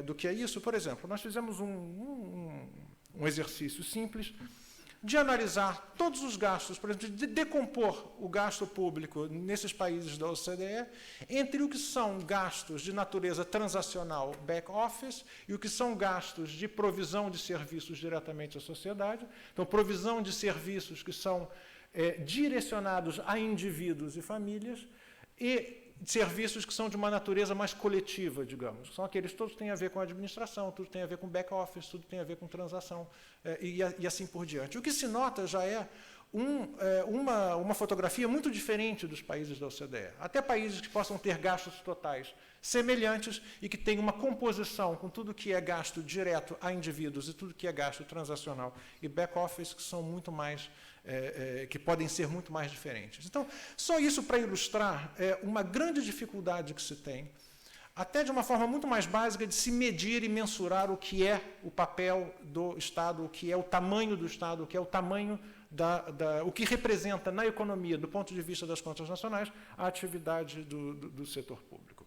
do que é isso, por exemplo, nós fizemos um exercício simples de analisar todos os gastos, por exemplo, de decompor o gasto público nesses países da OCDE entre o que são gastos de natureza transacional back-office e o que são gastos de provisão de serviços diretamente à sociedade. Então, provisão de serviços que são direcionados a indivíduos e famílias e serviços que são de uma natureza mais coletiva, digamos. São aqueles, todos têm a ver com a administração, tudo tem a ver com back-office, tudo tem a ver com transação e assim por diante. O que se nota já é uma fotografia muito diferente dos países da OCDE. Até países que possam ter gastos totais semelhantes e que tenham uma composição com tudo que é gasto direto a indivíduos e tudo que é gasto transacional e back-office que são muito mais, que podem ser muito mais diferentes. Então, só isso para ilustrar uma grande dificuldade que se tem, até de uma forma muito mais básica, de se medir e mensurar o que é o papel do Estado, o que é o tamanho do Estado, o que é o tamanho o que representa na economia, do ponto de vista das contas nacionais, a atividade do setor público.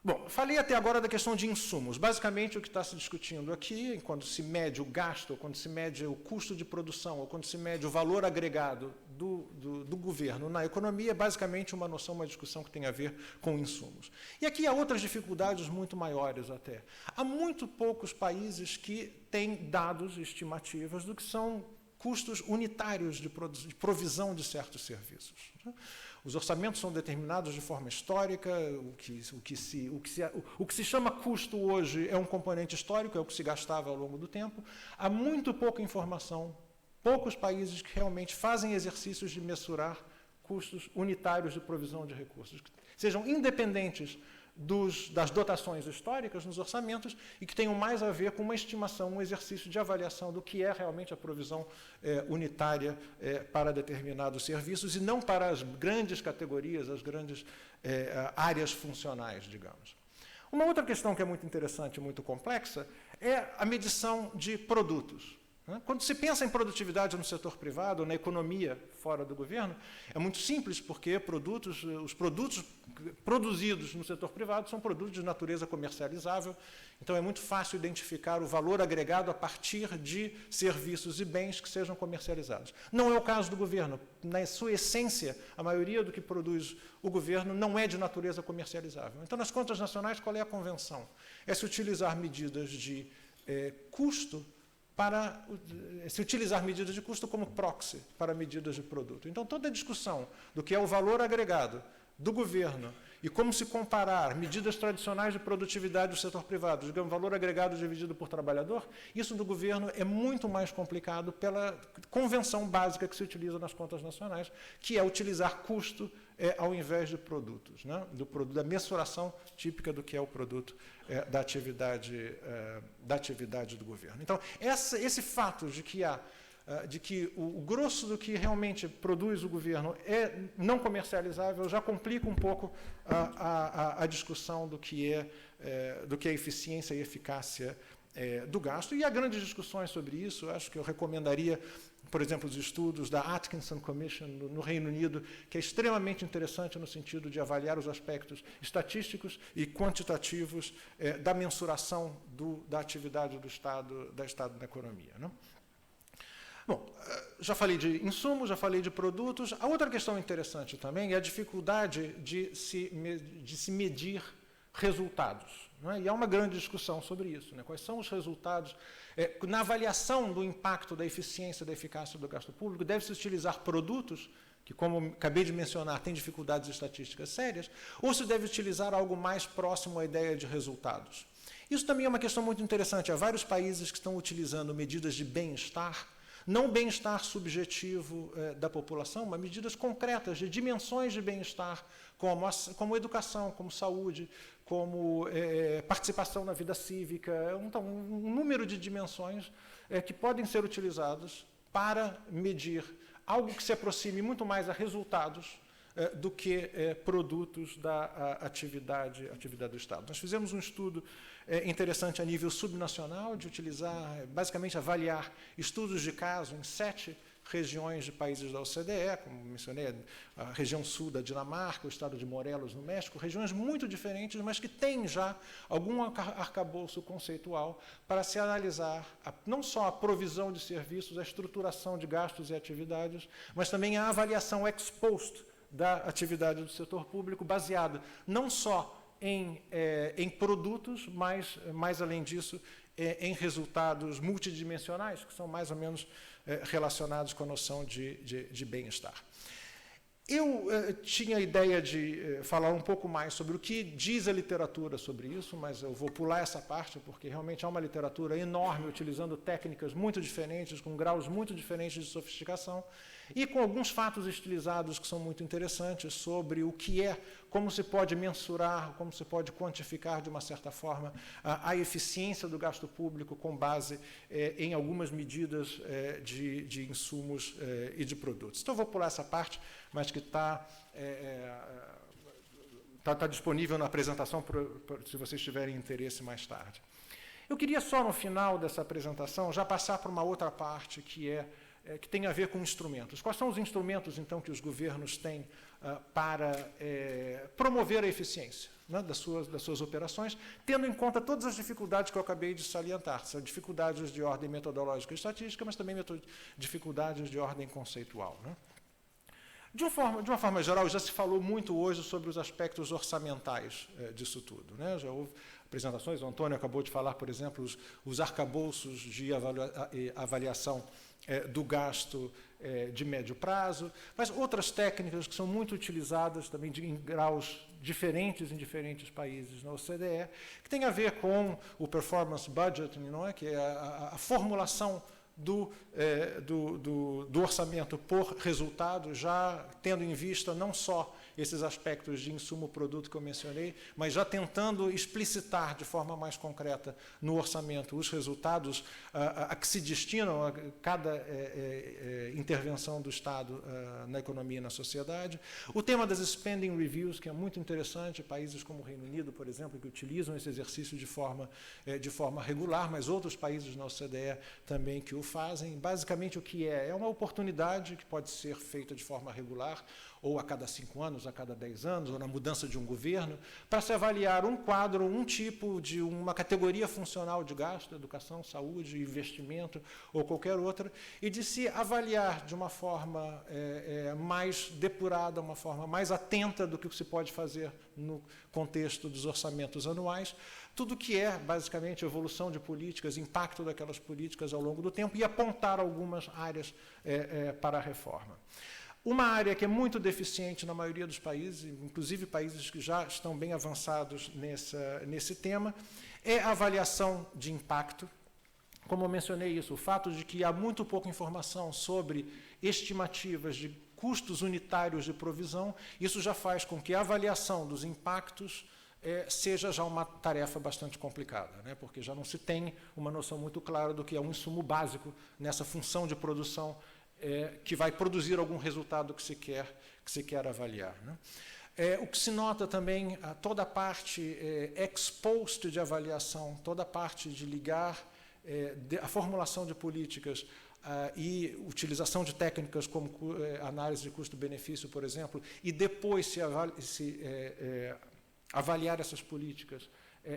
Bom, falei até agora da questão de insumos. Basicamente, o que está se discutindo aqui, quando se mede o gasto, quando se mede o custo de produção, ou quando se mede o valor agregado do governo na economia, é basicamente uma noção, uma discussão que tem a ver com insumos. E aqui há outras dificuldades muito maiores até. Há muito poucos países que têm dados estimativas do que são custos unitários de provisão de certos serviços. Os orçamentos são determinados de forma histórica, o que se chama custo hoje é um componente histórico, é o que se gastava ao longo do tempo. Há muito pouca informação, poucos países que realmente fazem exercícios de mensurar custos unitários de provisão de recursos, que sejam independentes das dotações históricas nos orçamentos e que tenham mais a ver com uma estimação, um exercício de avaliação do que é realmente a provisão unitária para determinados serviços e não para as grandes categorias, as grandes áreas funcionais, digamos. Uma outra questão que é muito interessante e muito complexa é a medição de produtos. Quando se pensa em produtividade no setor privado, ou na economia fora do governo, é muito simples, porque os produtos produzidos no setor privado são produtos de natureza comercializável, então é muito fácil identificar o valor agregado a partir de serviços e bens que sejam comercializados. Não é o caso do governo. Na sua essência, a maioria do que produz o governo não é de natureza comercializável. Então, nas contas nacionais, qual é a convenção? É se utilizar medidas de custo para se utilizar medidas de custo como proxy para medidas de produto. Então, toda a discussão do que é o valor agregado do governo e como se comparar medidas tradicionais de produtividade do setor privado, digamos, valor agregado dividido por trabalhador, isso do governo é muito mais complicado pela convenção básica que se utiliza nas contas nacionais, que é utilizar custo ao invés de produtos, né? Da mensuração típica do que é o produto da atividade do governo. Então, esse fato de que o grosso do que realmente produz o governo é não comercializável já complica um pouco a discussão do que é eficiência e eficácia do gasto. E há grandes discussões sobre isso. Acho que eu recomendaria, por exemplo, os estudos da Atkinson Commission no Reino Unido, que é extremamente interessante no sentido de avaliar os aspectos estatísticos e quantitativos da mensuração da atividade do Estado na economia, né? Bom, já falei de insumos, já falei de produtos. A outra questão interessante também é a dificuldade de se medir resultados, né? E há uma grande discussão sobre isso, né? Quais são os resultados? Na avaliação do impacto da eficiência, da eficácia do gasto público, deve-se utilizar produtos, que, como acabei de mencionar, têm dificuldades estatísticas sérias, ou se deve utilizar algo mais próximo à ideia de resultados? Isso também é uma questão muito interessante. Há vários países que estão utilizando medidas de bem-estar, não bem-estar subjetivo da população, mas medidas concretas de dimensões de bem-estar, como educação, como saúde, como participação na vida cívica, então, um número de dimensões que podem ser utilizadas para medir algo que se aproxime muito mais a resultados do que produtos da atividade do Estado. Nós fizemos um estudo interessante a nível subnacional, de utilizar, basicamente, avaliar estudos de caso em 7 regiões de países da OCDE, como mencionei, a região sul da Dinamarca, o estado de Morelos, no México, regiões muito diferentes, mas que têm já algum arcabouço conceitual para se analisar não só a provisão de serviços, a estruturação de gastos e atividades, mas também a avaliação ex post da atividade do setor público, baseada não só em produtos, mas, mais além disso, em resultados multidimensionais, que são mais ou menos relacionados com a noção de bem-estar. Eu tinha a ideia de falar um pouco mais sobre o que diz a literatura sobre isso, mas eu vou pular essa parte, porque realmente é uma literatura enorme, utilizando técnicas muito diferentes, com graus muito diferentes de sofisticação, e com alguns fatos estilizados que são muito interessantes sobre o que é, como se pode mensurar, como se pode quantificar, de uma certa forma, a eficiência do gasto público com base em algumas medidas de insumos e de produtos. Então, eu vou pular essa parte, mas que está disponível na apresentação, se vocês tiverem interesse mais tarde. Eu queria só, no final dessa apresentação, já passar para uma outra parte que tem a ver com instrumentos. Quais são os instrumentos, então, que os governos têm para promover a eficiência, né, das suas operações, tendo em conta todas as dificuldades que eu acabei de salientar, são dificuldades de ordem metodológica e estatística, mas também dificuldades de ordem conceitual, né? De uma forma geral, já se falou muito hoje sobre os aspectos orçamentais disso tudo, né? Já houve apresentações, o Antônio acabou de falar, por exemplo, os arcabouços de avaliação do gasto de médio prazo, mas outras técnicas que são muito utilizadas também em graus diferentes em diferentes países na OCDE, que tem a ver com o performance budgeting, não é? Que é a formulação do orçamento por resultado, já tendo em vista não só esses aspectos de insumo-produto que eu mencionei, mas já tentando explicitar de forma mais concreta no orçamento os resultados a que se destinam a cada intervenção do Estado na economia e na sociedade. O tema das spending reviews, que é muito interessante, países como o Reino Unido, por exemplo, que utilizam esse exercício de forma regular, mas outros países na OCDE também que o fazem. Basicamente, o que é uma oportunidade que pode ser feita de forma regular, ou a cada 5 anos, a cada 10 anos, ou na mudança de um governo, para se avaliar um quadro, um tipo de uma categoria funcional de gasto, educação, saúde, investimento, ou qualquer outra, e de se avaliar de uma forma mais depurada, uma forma mais atenta do que se pode fazer no contexto dos orçamentos anuais, tudo que é, basicamente, evolução de políticas, impacto daquelas políticas ao longo do tempo, e apontar algumas áreas para a reforma. Uma área que é muito deficiente na maioria dos países, inclusive países que já estão bem avançados nesse tema, é a avaliação de impacto. Como eu mencionei isso, o fato de que há muito pouca informação sobre estimativas de custos unitários de provisão, isso já faz com que a avaliação dos impactos seja já uma tarefa bastante complicada, né? Porque já não se tem uma noção muito clara do que é um insumo básico nessa função de produção que vai produzir algum resultado que se quer avaliar, né? O que se nota também, toda a parte ex post de avaliação, toda a parte de ligar a formulação de políticas e utilização de técnicas como análise de custo-benefício, por exemplo, e depois avaliar essas políticas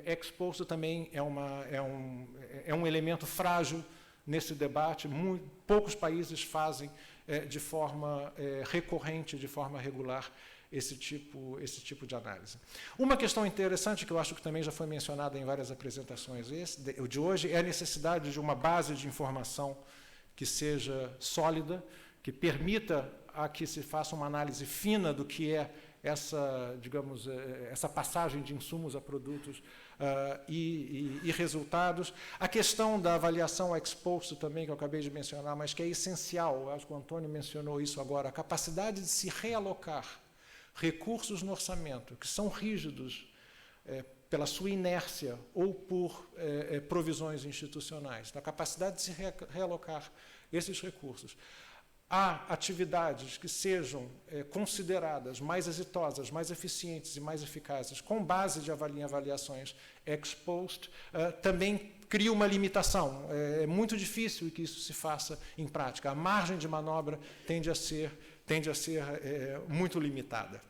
ex post também é um elemento frágil nesse debate. Poucos países fazem de forma recorrente, de forma regular, esse tipo de análise. Uma questão interessante, que eu acho que também já foi mencionada em várias apresentações de hoje, é a necessidade de uma base de informação que seja sólida, que permita a que se faça uma análise fina do que é essa passagem de insumos a produtos e resultados. A questão da avaliação ex post também, que eu acabei de mencionar, mas que é essencial, acho que o Antônio mencionou isso agora, a capacidade de se realocar recursos no orçamento, que são rígidos pela sua inércia ou por provisões institucionais. Então, a capacidade de se realocar esses recursos a atividades que sejam consideradas mais exitosas, mais eficientes e mais eficazes, com base de avaliações ex post, também cria uma limitação. É muito difícil que isso se faça em prática. A margem de manobra tende a ser muito limitada.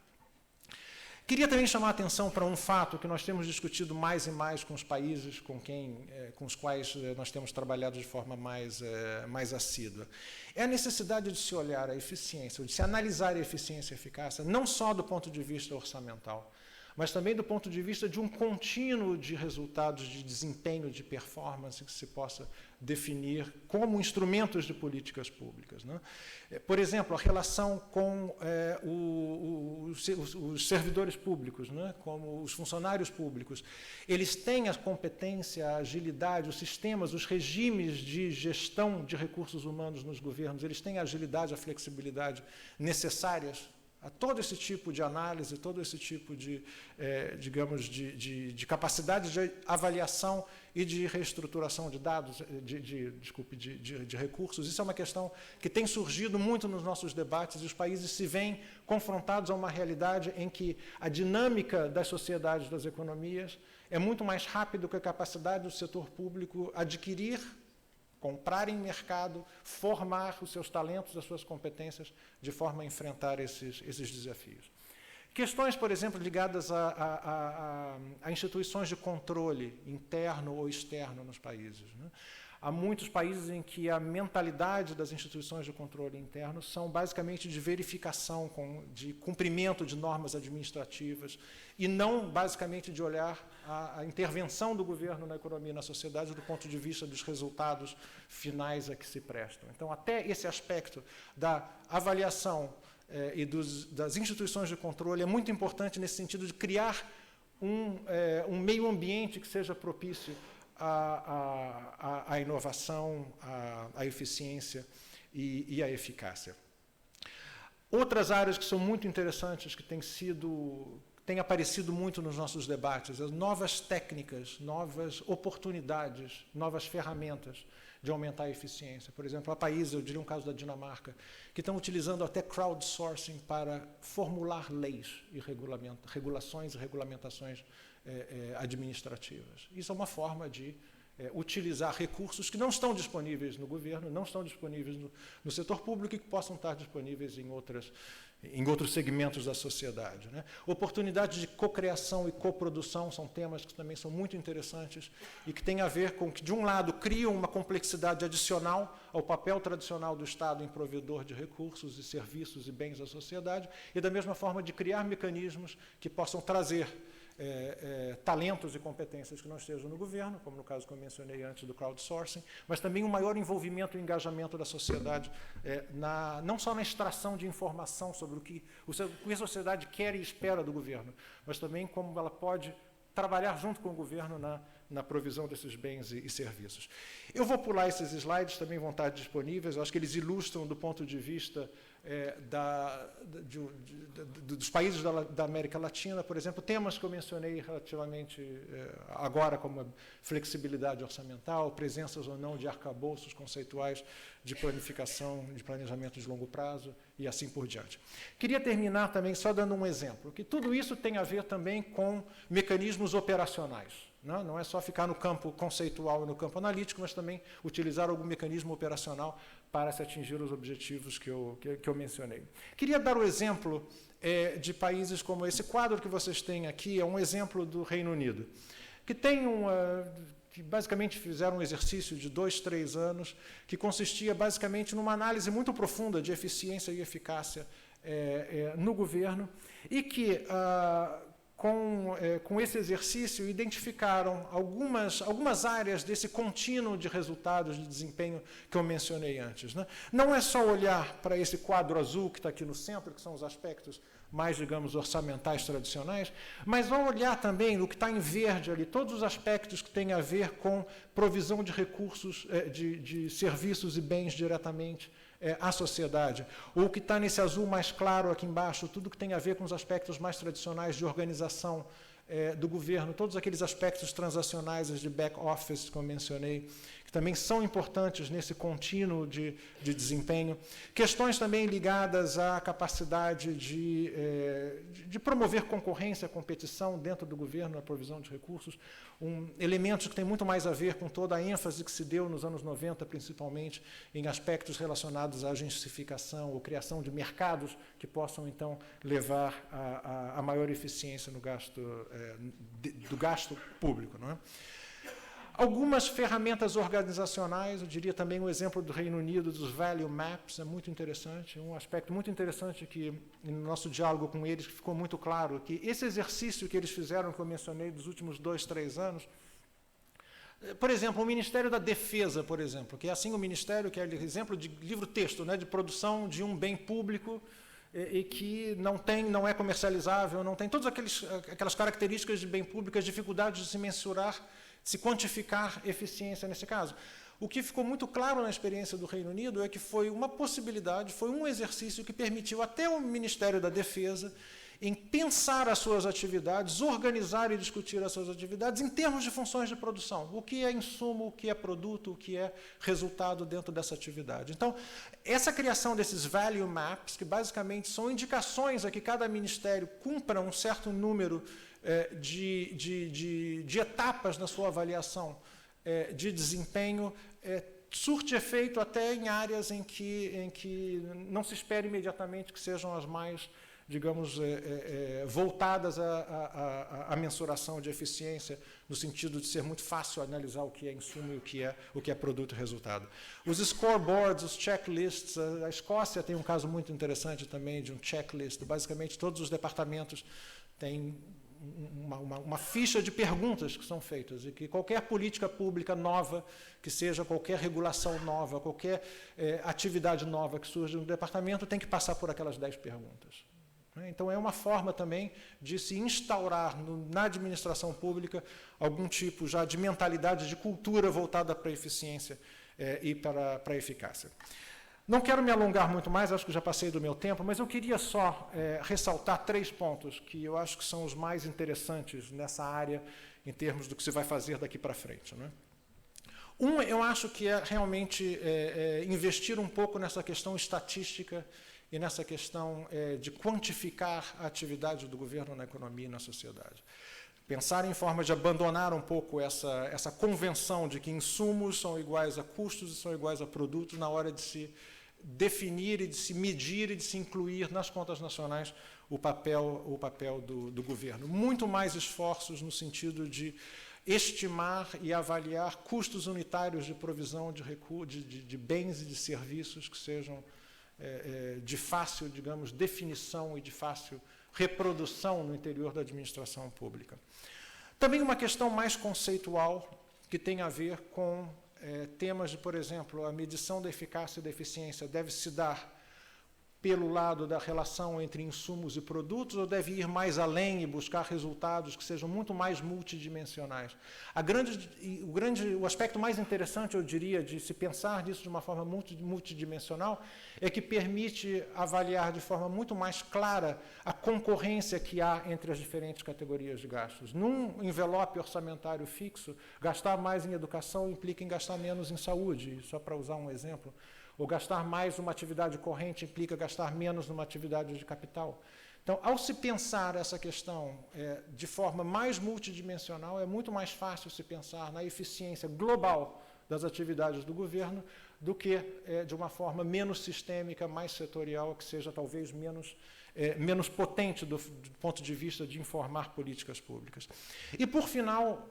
Queria também chamar a atenção para um fato que nós temos discutido mais e mais com os países com os quais nós temos trabalhado de forma mais assídua. É a necessidade de se olhar a eficiência, de se analisar a eficiência e eficácia, não só do ponto de vista orçamental, mas também do ponto de vista de um contínuo de resultados de desempenho, de performance, que se possa definir como instrumentos de políticas públicas, né? Por exemplo, a relação com os servidores públicos, né? Como os funcionários públicos. Eles têm a competência, a agilidade, os sistemas, os regimes de gestão de recursos humanos nos governos, eles têm a agilidade, a flexibilidade necessárias a todo esse tipo de análise, todo esse tipo de, digamos, de capacidade de avaliação e de reestruturação de dados, de recursos. Isso é uma questão que tem surgido muito nos nossos debates, e os países se veem confrontados a uma realidade em que a dinâmica das sociedades, das economias, é muito mais rápida que a capacidade do setor público adquirir, comprar em mercado, formar os seus talentos, as suas competências, de forma a enfrentar esses desafios. Questões, por exemplo, ligadas a instituições de controle interno ou externo nos países, né? Há muitos países em que a mentalidade das instituições de controle interno são basicamente de verificação, de cumprimento de normas administrativas, e não basicamente de olhar a intervenção do governo na economia e na sociedade do ponto de vista dos resultados finais a que se prestam. Então, até esse aspecto da avaliação e das instituições de controle é muito importante nesse sentido de criar um meio ambiente que seja propício à inovação, à eficiência e à eficácia. Outras áreas que são muito interessantes, que têm aparecido muito nos nossos debates, as novas técnicas, novas oportunidades, novas ferramentas de aumentar a eficiência. Por exemplo, há países, eu diria um caso da Dinamarca, que estão utilizando até crowdsourcing para formular leis e regulações e regulamentações administrativas. Isso é uma forma de utilizar recursos que não estão disponíveis no governo, não estão disponíveis no setor público e que possam estar disponíveis em outros segmentos da sociedade, né? Oportunidades de cocriação e coprodução são temas que também são muito interessantes e que têm a ver com que, de um lado, criam uma complexidade adicional ao papel tradicional do Estado em provedor de recursos e serviços e bens à sociedade, e da mesma forma de criar mecanismos que possam trazer talentos e competências que não estejam no governo, como no caso que eu mencionei antes do crowdsourcing, mas também um maior envolvimento e engajamento da sociedade, não só na extração de informação sobre o que a sociedade quer e espera do governo, mas também como ela pode trabalhar junto com o governo na provisão desses bens e serviços. Eu vou pular esses slides, também vão estar disponíveis, eu acho que eles ilustram do ponto de vista dos países da América Latina, por exemplo, temas que eu mencionei relativamente agora, como a flexibilidade orçamental, presenças ou não de arcabouços conceituais de planificação, de planejamento de longo prazo e assim por diante. Queria terminar também só dando um exemplo, que tudo isso tem a ver também com mecanismos operacionais. Não é só ficar no campo conceitual e no campo analítico, mas também utilizar algum mecanismo operacional para se atingir os objetivos que eu mencionei. Queria dar o exemplo de países como esse quadro que vocês têm aqui, é um exemplo do Reino Unido, que que basicamente fizeram um exercício de 2, 3 anos, que consistia basicamente numa análise muito profunda de eficiência e eficácia no governo, e que com esse exercício, identificaram algumas áreas desse contínuo de resultados de desempenho que eu mencionei antes, né? Não é só olhar para esse quadro azul que está aqui no centro, que são os aspectos mais, digamos, orçamentais tradicionais, mas vão olhar também no que está em verde ali, todos os aspectos que têm a ver com provisão de recursos, de serviços e bens diretamente à sociedade. Ou o que está nesse azul mais claro aqui embaixo, tudo que tem a ver com os aspectos mais tradicionais de organização do governo, todos aqueles aspectos transacionais de back office que eu mencionei, que também são importantes nesse contínuo de desempenho. Questões também ligadas à capacidade de promover concorrência, competição dentro do governo, na provisão de recursos, elementos que têm muito mais a ver com toda a ênfase que se deu nos anos 90, principalmente, em aspectos relacionados à agencificação ou criação de mercados que possam, então, levar a maior eficiência no gasto, do gasto público, não é? Algumas ferramentas organizacionais, eu diria também o exemplo do Reino Unido, dos Value Maps, é muito interessante. Um aspecto muito interessante que, no nosso diálogo com eles, ficou muito claro que esse exercício que eles fizeram, que eu mencionei, dos últimos 2, 3 anos, por exemplo, o Ministério da Defesa, por exemplo, que é assim o Ministério, que é exemplo de livro-texto, né, de produção de um bem público e que não é comercializável, não tem todas aquelas características de bem público, as dificuldades de se mensurar, se quantificar eficiência nesse caso. O que ficou muito claro na experiência do Reino Unido é que foi uma possibilidade, foi um exercício que permitiu até o Ministério da Defesa em pensar as suas atividades, organizar e discutir as suas atividades em termos de funções de produção. O que é insumo, o que é produto, o que é resultado dentro dessa atividade. Então, essa criação desses value maps, que basicamente são indicações a que cada ministério cumpra um certo número de etapas na sua avaliação de desempenho, surte efeito até em áreas em que não se espera imediatamente que sejam as mais, digamos, voltadas à mensuração de eficiência, no sentido de ser muito fácil analisar o que é insumo e o que é produto e resultado. Os scoreboards, os checklists, a Escócia tem um caso muito interessante também de um checklist. Basicamente, todos os departamentos têm uma ficha de perguntas que são feitas e que qualquer política pública nova, que seja qualquer regulação nova, qualquer atividade nova que surja no departamento, tem que passar por aquelas 10 perguntas. Então, é uma forma também de se instaurar na administração pública algum tipo já de mentalidade, de cultura voltada para a eficiência e para a eficácia. Não quero me alongar muito mais, acho que já passei do meu tempo, mas eu queria só ressaltar 3 pontos que eu acho que são os mais interessantes nessa área em termos do que se vai fazer daqui para frente. Né? Um, eu acho que é realmente investir um pouco nessa questão estatística e nessa questão de quantificar a atividade do governo na economia e na sociedade. Pensar em forma de abandonar um pouco essa convenção de que insumos são iguais a custos e são iguais a produtos na hora de se definir e de se medir e de se incluir nas contas nacionais o papel do governo. Muito mais esforços no sentido de estimar e avaliar custos unitários de provisão de bens e de serviços que sejam de fácil, digamos, definição e de fácil reprodução no interior da administração pública. Também uma questão mais conceitual que tem a ver com temas de, por exemplo, a medição da eficácia e da eficiência deve se dar pelo lado da relação entre insumos e produtos ou deve ir mais além e buscar resultados que sejam muito mais multidimensionais? O aspecto mais interessante, eu diria, de se pensar disso de uma forma multidimensional é que permite avaliar de forma muito mais clara a concorrência que há entre as diferentes categorias de gastos. Num envelope orçamentário fixo, gastar mais em educação implica em gastar menos em saúde, só para usar um exemplo. Ou gastar mais numa atividade corrente implica gastar menos numa atividade de capital. Então, ao se pensar essa questão de forma mais multidimensional, é muito mais fácil se pensar na eficiência global das atividades do governo do que de uma forma menos sistêmica, mais setorial, que seja talvez menos potente do ponto de vista de informar políticas públicas. E, por final,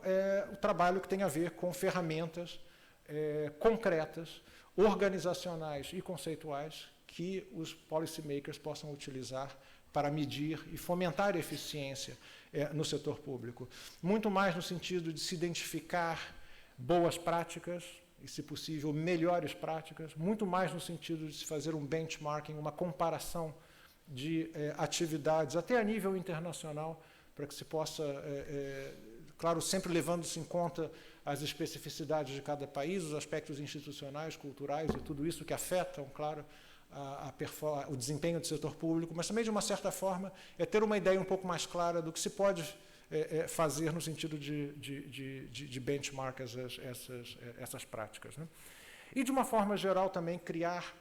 o trabalho que tem a ver com ferramentas concretas, organizacionais e conceituais que os policymakers possam utilizar para medir e fomentar a eficiência no setor público. Muito mais no sentido de se identificar boas práticas e, se possível, melhores práticas, muito mais no sentido de se fazer um benchmarking, uma comparação de atividades, até a nível internacional, para que se possa, claro, sempre levando-se em conta as especificidades de cada país, os aspectos institucionais, culturais e tudo isso que afetam, claro, o desempenho do setor público, mas também, de uma certa forma, ter uma ideia um pouco mais clara do que se pode fazer no sentido de benchmark essas práticas. Né? E, de uma forma geral, também criar,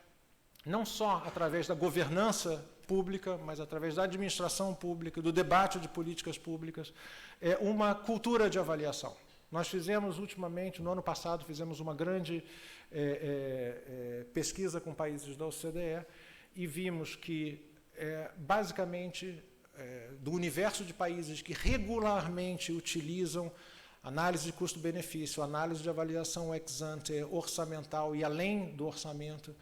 não só através da governança pública, mas através da administração pública, do debate de políticas públicas, uma cultura de avaliação. Nós fizemos, ultimamente, no ano passado, fizemos uma grande pesquisa com países da OCDE e vimos que, basicamente, do universo de países que regularmente utilizam análise de custo-benefício, análise de avaliação ex ante, orçamental e além do orçamento,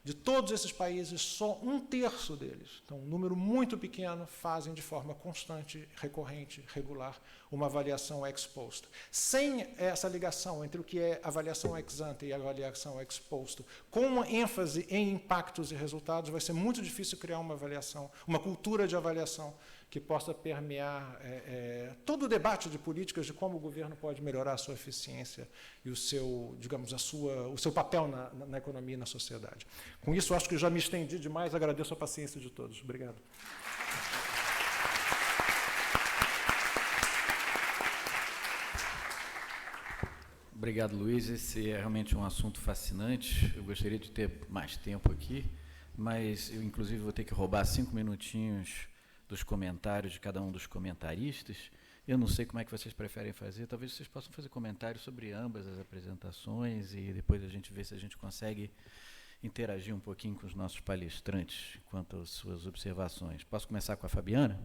de todos esses países, só 1/3 deles, então um número muito pequeno, fazem de forma constante, recorrente, regular, uma avaliação ex post. Sem essa ligação entre o que é avaliação ex ante e avaliação ex post, com uma ênfase em impactos e resultados, vai ser muito difícil criar uma avaliação, uma cultura de avaliação que possa permear todo o debate de políticas de como o governo pode melhorar a sua eficiência e o seu, digamos, o seu papel na economia e na sociedade. Com isso, acho que já me estendi demais, agradeço a paciência de todos. Obrigado. Obrigado, Luiz. Esse é realmente um assunto fascinante. Eu gostaria de ter mais tempo aqui, mas eu, inclusive, vou ter que roubar 5 minutinhos dos comentários de cada um dos comentaristas. Eu não sei como é que vocês preferem fazer, talvez vocês possam fazer comentários sobre ambas as apresentações e depois a gente vê se a gente consegue interagir um pouquinho com os nossos palestrantes quanto às suas observações. Posso começar com a Fabiana?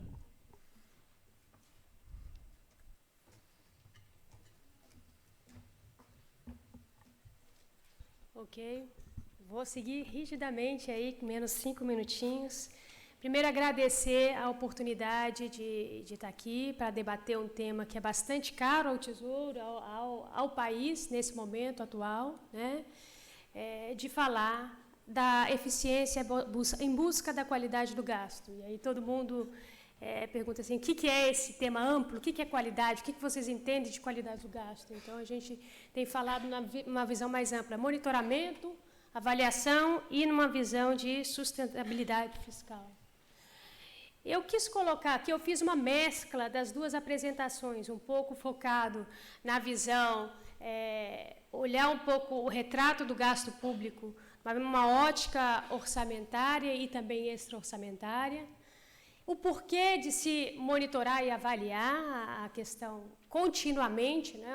Ok, vou seguir rigidamente aí, com menos 5 minutinhos. Primeiro, agradecer a oportunidade de estar aqui para debater um tema que é bastante caro ao Tesouro, ao país, nesse momento atual, né? De falar da eficiência em busca da qualidade do gasto. E aí todo mundo pergunta assim, o que é esse tema amplo? O que é qualidade? O que vocês entendem de qualidade do gasto? Então, a gente tem falado numa visão mais ampla, monitoramento, avaliação e numa visão de sustentabilidade fiscal. Eu quis colocar aqui, eu fiz uma mescla das duas apresentações, um pouco focado na visão, olhar um pouco o retrato do gasto público, numa ótica orçamentária e também extra-orçamentária, o porquê de se monitorar e avaliar a questão continuamente, né,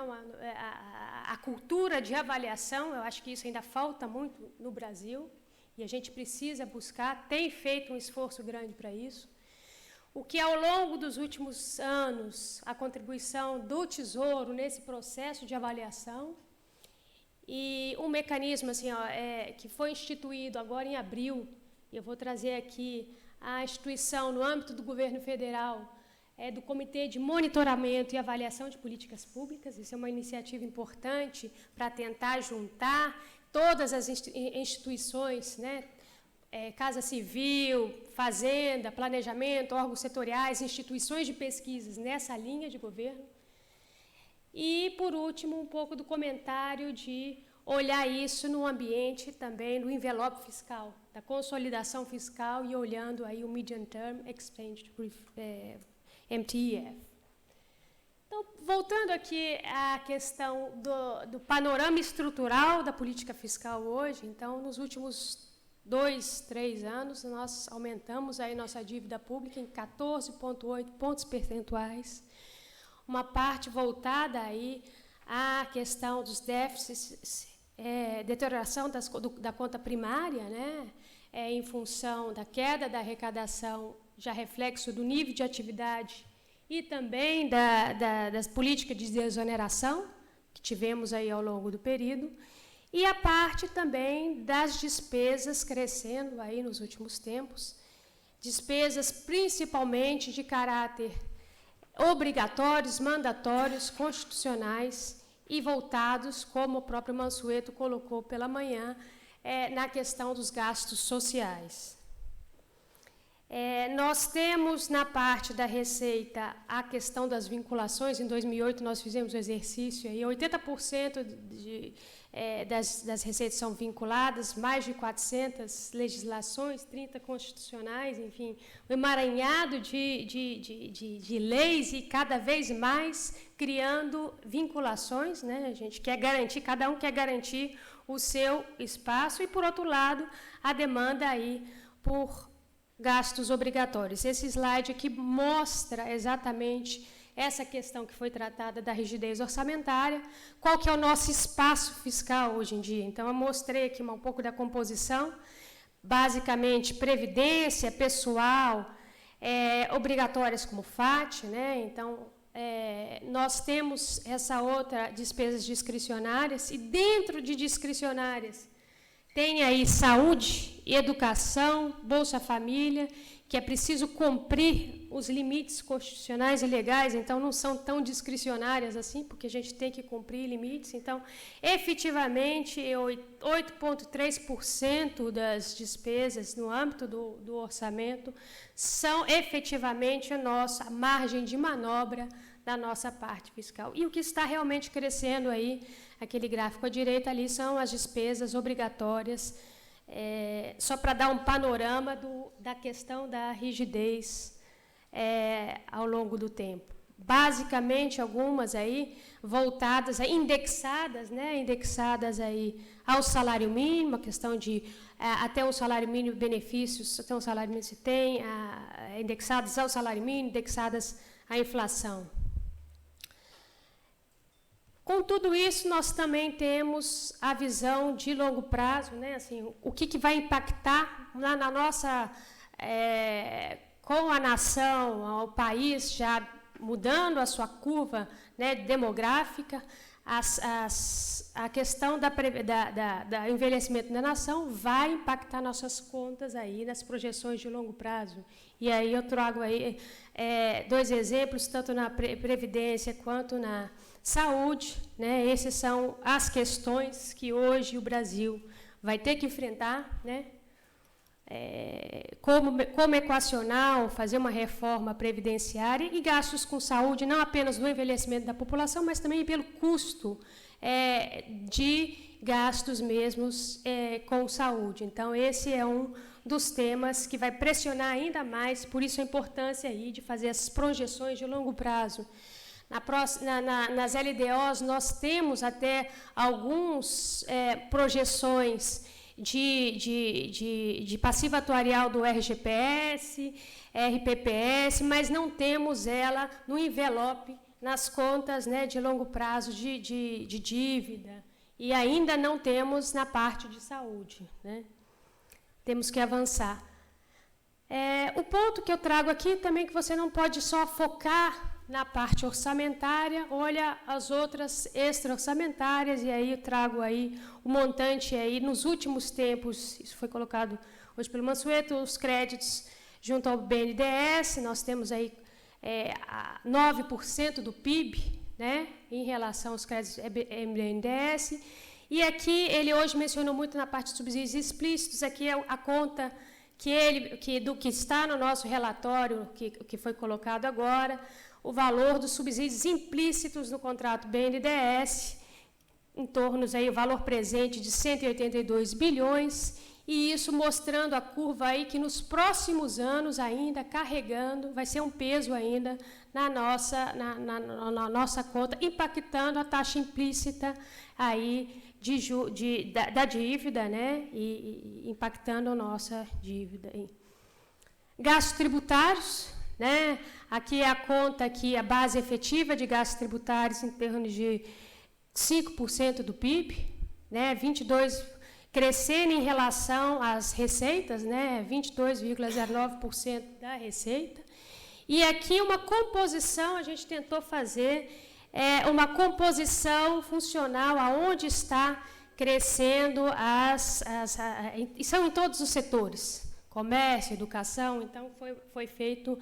a cultura de avaliação, eu acho que isso ainda falta muito no Brasil, e a gente precisa buscar, tem feito um esforço grande para isso. O que, ao longo dos últimos anos, a contribuição do Tesouro nesse processo de avaliação e um mecanismo assim, que foi instituído agora em abril, e eu vou trazer aqui a instituição no âmbito do governo federal, do Comitê de Monitoramento e Avaliação de Políticas Públicas. Isso é uma iniciativa importante para tentar juntar todas as instituições, né, Casa Civil, Fazenda, Planejamento, órgãos setoriais, instituições de pesquisas nessa linha de governo. E, por último, um pouco do comentário de olhar isso no ambiente também, no envelope fiscal, da consolidação fiscal e olhando aí o Medium Term Expenditure, MTEF. Então, voltando aqui à questão do panorama estrutural da política fiscal hoje, então, nos últimos 2, 3 anos, nós aumentamos aí nossa dívida pública em 14,8 pontos percentuais, uma parte voltada aí à questão dos déficits, deterioração da conta primária, né, em função da queda da arrecadação, já reflexo do nível de atividade e também das políticas de desoneração que tivemos aí ao longo do período, e a parte também das despesas crescendo aí nos últimos tempos, despesas principalmente de caráter obrigatórios, mandatórios, constitucionais e voltados, como o próprio Mansueto colocou pela manhã, na questão dos gastos sociais. Nós temos na parte da receita a questão das vinculações. Em 2008 nós fizemos o exercício, aí 80% das receitas são vinculadas, mais de 400 legislações, 30 constitucionais, enfim, um emaranhado de leis e cada vez mais criando vinculações, né? A gente quer garantir, cada um quer garantir o seu espaço e, por outro lado, a demanda aí por gastos obrigatórios. Esse slide aqui mostra exatamente essa questão que foi tratada da rigidez orçamentária, qual que é o nosso espaço fiscal hoje em dia. Então, eu mostrei aqui um pouco da composição, basicamente, previdência, pessoal, obrigatórias como FAT, né? Então, nós temos essa outra despesas discricionárias, e dentro de discricionárias tem aí saúde, educação, Bolsa Família, que é preciso cumprir os limites constitucionais e legais, então não são tão discricionárias assim, porque a gente tem que cumprir limites. Então, efetivamente, 8,3% das despesas no âmbito do orçamento são efetivamente a margem de manobra da nossa parte fiscal. E o que está realmente crescendo aí, aquele gráfico à direita ali, são as despesas obrigatórias, só para dar um panorama da questão da rigidez ao longo do tempo. Basicamente, algumas aí voltadas, indexadas, né, indexadas aí ao salário mínimo, a questão de até o salário mínimo benefícios, até o salário mínimo se tem, indexadas ao salário mínimo, indexadas à inflação. Com tudo isso, nós também temos a visão de longo prazo, né? Assim, o que vai impactar na nossa, com a nação, o país já mudando a sua curva, né, demográfica, a questão do envelhecimento da nação vai impactar nossas contas aí nas projeções de longo prazo. E aí eu trago aí dois exemplos, tanto na Previdência quanto na saúde, né? Essas são as questões que hoje o Brasil vai ter que enfrentar, né? Como equacionar, fazer uma reforma previdenciária e gastos com saúde, não apenas no envelhecimento da população, mas também pelo custo de gastos mesmos com saúde. Então, esse é um dos temas que vai pressionar ainda mais, por isso a importância aí de fazer as projeções de longo prazo. Nas LDOs, nós temos até algumas projeções de passivo atuarial do RGPS, RPPS, mas não temos ela no envelope, nas contas, né, de longo prazo de dívida, e ainda não temos na parte de saúde, né? Temos que avançar. O ponto que eu trago aqui também, que você não pode só focar na parte orçamentária, olha as outras extra-orçamentárias, e aí eu trago aí o montante aí nos últimos tempos, isso foi colocado hoje pelo Mansueto, os créditos junto ao BNDES, nós temos aí 9% do PIB, né, em relação aos créditos BNDES, e aqui ele hoje mencionou muito na parte de subsídios explícitos, aqui é a conta do que está no nosso relatório, que foi colocado agora, o valor dos subsídios implícitos no contrato BNDES, em torno aí o valor presente de 182 bilhões, e isso mostrando a curva aí que nos próximos anos ainda carregando, vai ser um peso ainda na nossa conta, impactando a taxa implícita aí da dívida, né, e impactando a nossa dívida aí. Gastos tributários, né? Aqui é a conta, aqui a base efetiva de gastos tributários em termos de 5% do PIB, né? 22 crescendo em relação às receitas, né? 22,09% da receita. E aqui uma composição, a gente tentou fazer uma composição funcional aonde está crescendo e são em todos os setores. Comércio, educação, então foi feito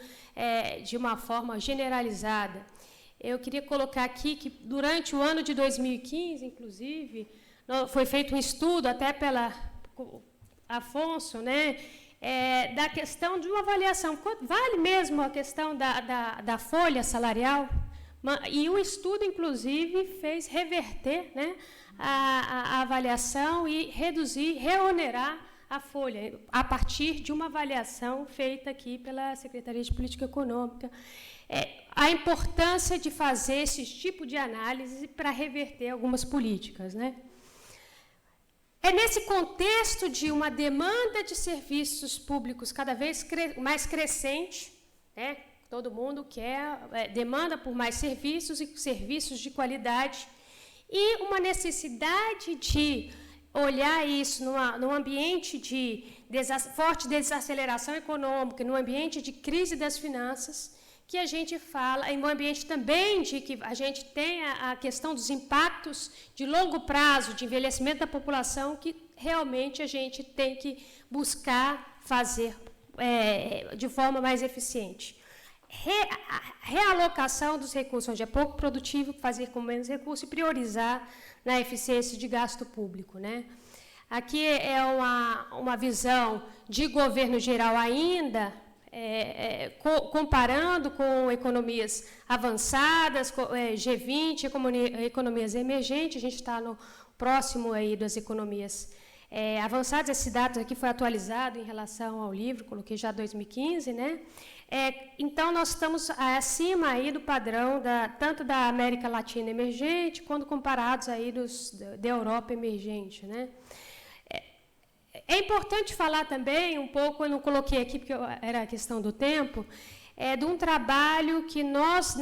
de uma forma generalizada. Eu queria colocar aqui que durante o ano de 2015, inclusive, foi feito um estudo, até pela Afonso, né, da questão de uma avaliação. Vale mesmo a questão da folha salarial? E o estudo, inclusive, fez reverter, né, a avaliação e reonerar a folha, a partir de uma avaliação feita aqui pela Secretaria de Política Econômica. A importância de fazer esse tipo de análise para reverter algumas políticas, né? É nesse contexto de uma demanda de serviços públicos cada vez mais crescente, né? Todo mundo quer, demanda por mais serviços e serviços de qualidade, e uma necessidade de olhar isso num ambiente de forte desaceleração econômica, num ambiente de crise das finanças, que a gente fala, em um ambiente também de que a gente tem a questão dos impactos de longo prazo, de envelhecimento da população, que realmente a gente tem que buscar fazer de forma mais eficiente. Realocação dos recursos, onde é pouco produtivo, fazer com menos recursos e priorizar na eficiência de gasto público, né? Aqui é uma visão de governo geral ainda, comparando com economias avançadas, G20, economias emergentes, a gente está no próximo aí das economias avançadas. Esse dado aqui foi atualizado em relação ao livro, coloquei já 2015, né? Então, nós estamos acima aí do padrão tanto da América Latina emergente, quanto comparados aí da Europa emergente, né? É importante falar também um pouco, eu não coloquei aqui porque era a questão do tempo, de um trabalho que nós,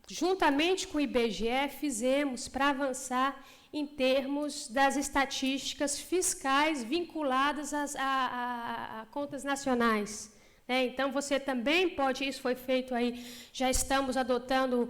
juntamente com o IBGE, fizemos para avançar em termos das estatísticas fiscais vinculadas a contas nacionais. Então, você também pode, isso foi feito aí, já estamos adotando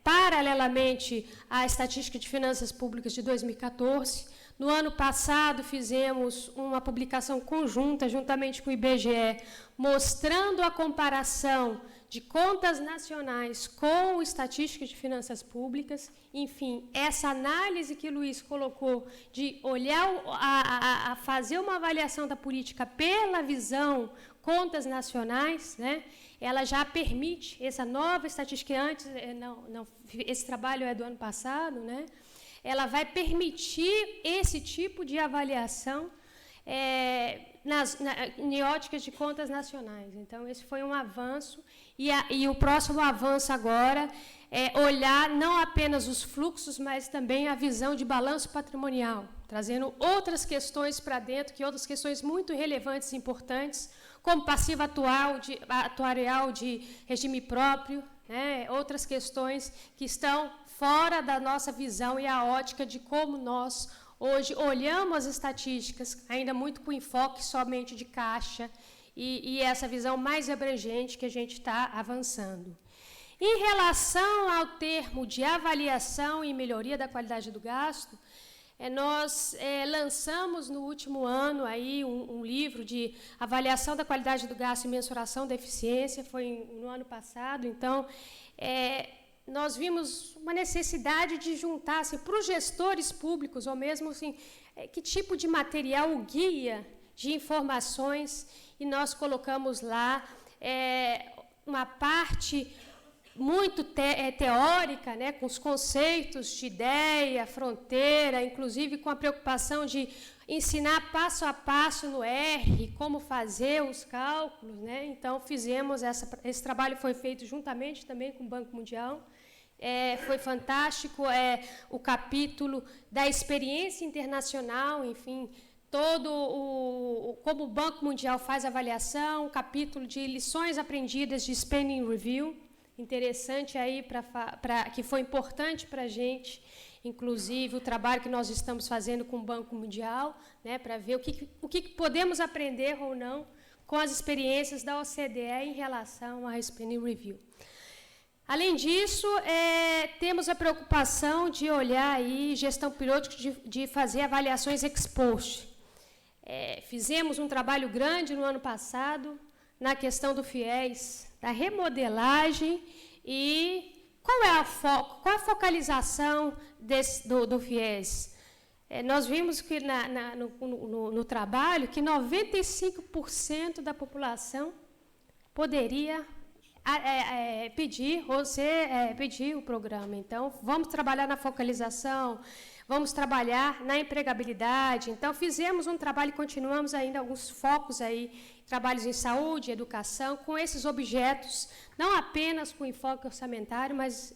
paralelamente à estatística de finanças públicas de 2014. No ano passado, fizemos uma publicação conjunta, juntamente com o IBGE, mostrando a comparação de contas nacionais com estatística de finanças públicas. Enfim, essa análise que o Luiz colocou de olhar, a fazer uma avaliação da política pela visão contas nacionais, né? Ela já permite essa nova estatística, antes, esse trabalho é do ano passado, né? Ela vai permitir esse tipo de avaliação em óticas de contas nacionais. Então, esse foi um avanço, e o próximo avanço agora é olhar não apenas os fluxos, mas também a visão de balanço patrimonial, trazendo outras questões para dentro, outras questões muito relevantes e importantes, como passivo atuarial de regime próprio, né, outras questões que estão fora da nossa visão e a ótica de como nós hoje olhamos as estatísticas, ainda muito com enfoque somente de caixa, e essa visão mais abrangente que a gente está avançando. Em relação ao termo de avaliação e melhoria da qualidade do gasto, nós lançamos no último ano aí um livro de avaliação da qualidade do gasto e mensuração da eficiência, foi no ano passado. Então, nós vimos uma necessidade de juntar, assim, para os gestores públicos, ou mesmo assim, que tipo de material, o guia de informações, e nós colocamos lá uma parte muito teórica, né, com os conceitos de ideia, fronteira, inclusive com a preocupação de ensinar passo a passo no R, como fazer os cálculos, né? Então, fizemos esse trabalho, foi feito juntamente também com o Banco Mundial. Foi fantástico, o capítulo da experiência internacional, enfim, como o Banco Mundial faz avaliação, o capítulo de lições aprendidas de Spending Review, interessante aí, que foi importante para a gente, inclusive o trabalho que nós estamos fazendo com o Banco Mundial, né, para ver o que podemos aprender ou não com as experiências da OCDE em relação à Spending Review. Além disso, temos a preocupação de olhar aí gestão periódica, de fazer avaliações ex post. Fizemos um trabalho grande no ano passado na questão do FIES, da remodelagem, e qual é a focalização do FIES? Nós vimos que no trabalho que 95% da população poderia pedir o programa. Então, vamos trabalhar na focalização, vamos trabalhar na empregabilidade. Então, fizemos um trabalho e continuamos ainda alguns focos aí, trabalhos em saúde, educação, com esses objetos, não apenas com enfoque orçamentário, mas,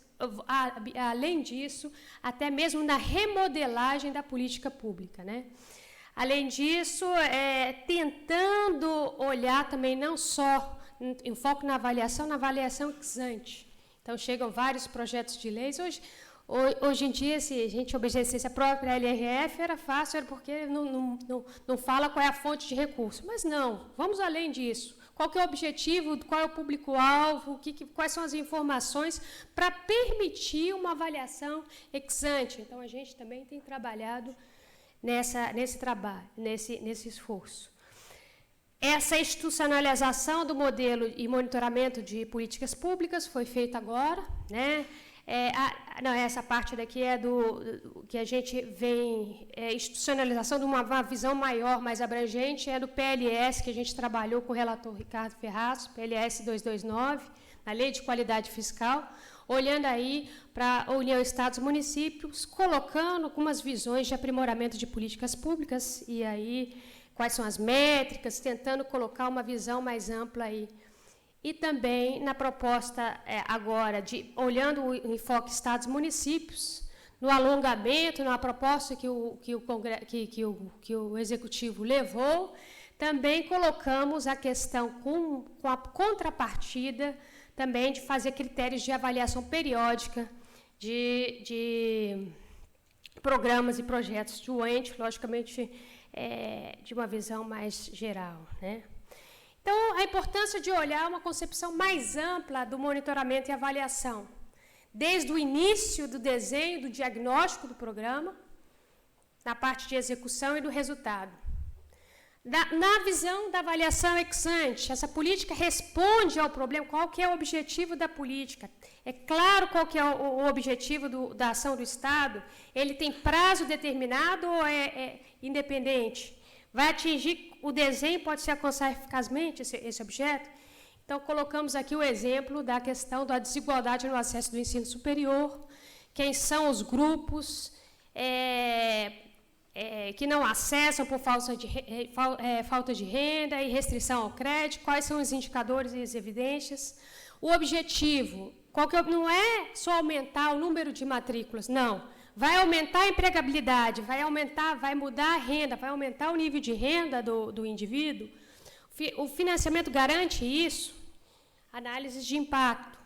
além disso, até mesmo na remodelagem da política pública, né? Além disso, tentando olhar também não só enfoque na avaliação ex ante. Então, chegam vários projetos de leis. Hoje em dia, se a gente obedecesse a própria LRF, era fácil, era porque não fala qual é a fonte de recurso. Mas não, vamos além disso. qual que é o objetivo, qual é o público-alvo, quais são as informações para permitir uma avaliação ex ante. Então, a gente também tem trabalhado nesse trabalho, nesse esforço. Essa institucionalização do modelo e monitoramento de políticas públicas foi feita agora, né? Não, essa parte daqui é do que a gente vem, institucionalização de uma visão maior, mais abrangente, é do PLS, que a gente trabalhou com o relator Ricardo Ferraz, PLS 229, na Lei de Qualidade Fiscal, olhando aí para a União, Estados e Municípios, colocando algumas visões de aprimoramento de políticas públicas, e aí quais são as métricas, tentando colocar uma visão mais ampla aí. E também na proposta agora, olhando o enfoque Estados e Municípios, no alongamento, na proposta que o Executivo levou, também colocamos a questão com a contrapartida também de fazer critérios de avaliação periódica de programas e projetos do ente, logicamente, de uma visão mais geral, né? Então, a importância de olhar uma concepção mais ampla do monitoramento e avaliação, desde o início do desenho, do diagnóstico do programa, na parte de execução e do resultado. Na visão da avaliação ex ante, essa política responde ao problema, qual que é o objetivo da política? É claro qual que é o objetivo da ação do Estado? Ele tem prazo determinado ou é independente? Vai atingir o desenho, pode se alcançar eficazmente esse objeto? Então, colocamos aqui o exemplo da questão da desigualdade no acesso do ensino superior, quem são os grupos que não acessam por falta de renda e restrição ao crédito, quais são os indicadores e as evidências. O objetivo, não é só aumentar o número de matrículas, não. Vai aumentar a empregabilidade, vai mudar a renda, vai aumentar o nível de renda do indivíduo. O financiamento garante isso? Análise de impacto.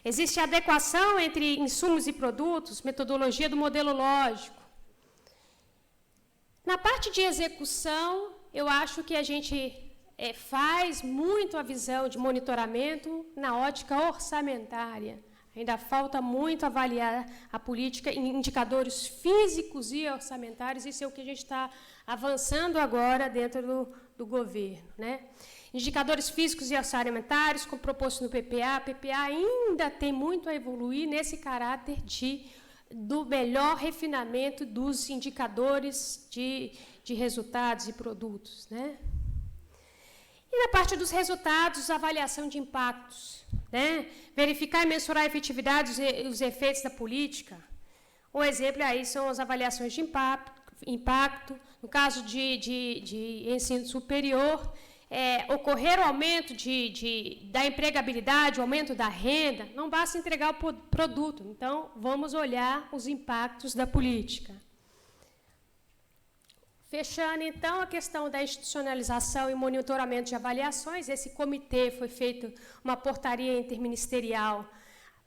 Existe adequação entre insumos e produtos, metodologia do modelo lógico. Na parte de execução, eu acho que a gente faz muito a visão de monitoramento na ótica orçamentária. Ainda falta muito avaliar a política em indicadores físicos e orçamentários, isso é o que a gente está avançando agora dentro do governo, né? Indicadores físicos e orçamentários, como proposto no PPA. A PPA ainda tem muito a evoluir nesse caráter do melhor refinamento dos indicadores de resultados e produtos, né? E na parte dos resultados, avaliação de impactos, né? Verificar e mensurar a efetividade e os efeitos da política. Um exemplo aí são as avaliações de impacto. No caso de ensino superior, ocorrer o aumento da empregabilidade, o aumento da renda, não basta entregar o produto. Então, vamos olhar os impactos da política. Fechando, então, a questão da institucionalização e monitoramento de avaliações, esse comitê foi feito uma portaria interministerial,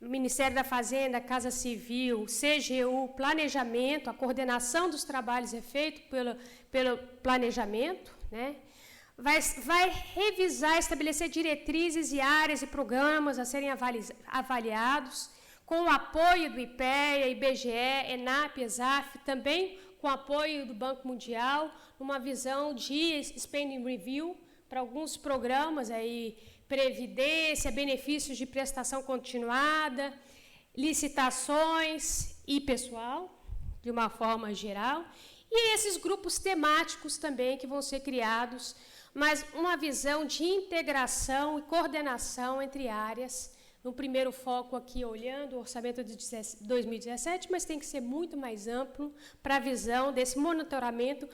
Ministério da Fazenda, Casa Civil, CGU, planejamento, a coordenação dos trabalhos é feito pelo planejamento, né? Vai revisar, estabelecer diretrizes e áreas e programas a serem avaliados, com o apoio do IPEA, IBGE, ENAP, ESAF, também com apoio do Banco Mundial, numa visão de spending review para alguns programas, aí, previdência, benefícios de prestação continuada, licitações e pessoal, de uma forma geral, e esses grupos temáticos também que vão ser criados, mas uma visão de integração e coordenação entre áreas. No primeiro foco aqui, olhando o orçamento de 2017, mas tem que ser muito mais amplo para a visão desse monitoramento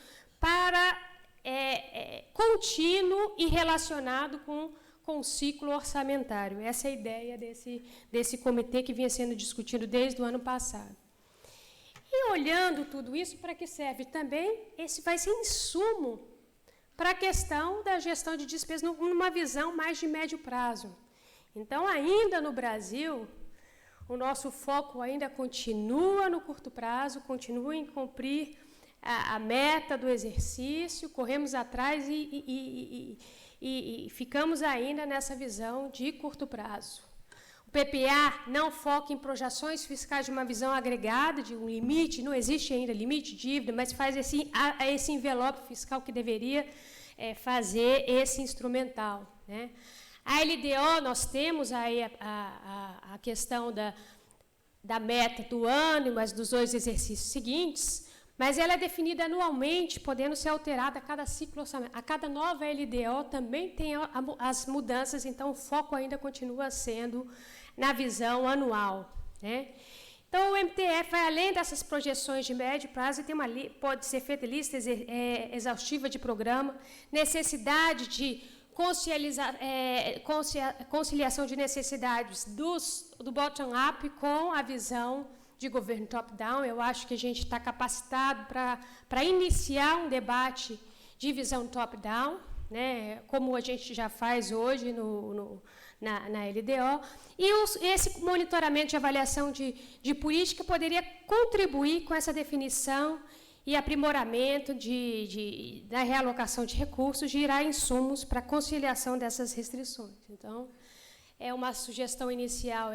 contínuo e relacionado com o ciclo orçamentário. Essa é a ideia desse comitê que vinha sendo discutido desde o ano passado. E olhando tudo isso, para que serve também? Esse vai ser insumo para a questão da gestão de despesas numa visão mais de médio prazo. Então, ainda no Brasil, o nosso foco ainda continua no curto prazo, continua em cumprir a meta do exercício, corremos atrás e e ficamos ainda nessa visão de curto prazo. O PPA não foca em projeções fiscais de uma visão agregada, de um limite, não existe ainda limite de dívida, mas faz esse envelope fiscal que deveria fazer esse instrumental, né? A LDO, nós temos aí a questão da meta do ano, mas dos 2 exercícios seguintes, mas ela é definida anualmente, podendo ser alterada a cada ciclo orçamentário. A cada nova LDO também tem as mudanças, então o foco ainda continua sendo na visão anual, né? Então, o MTF vai além dessas projeções de médio prazo e pode ser feita lista exaustiva de programa, necessidade de conciliação de necessidades do bottom-up com a visão de governo top-down. Eu acho que a gente está capacitado para iniciar um debate de visão top-down, né, como a gente já faz hoje na LDO, e esse monitoramento de avaliação de política poderia contribuir com essa definição e aprimoramento da realocação de recursos, girar insumos para a conciliação dessas restrições. Então, uma sugestão inicial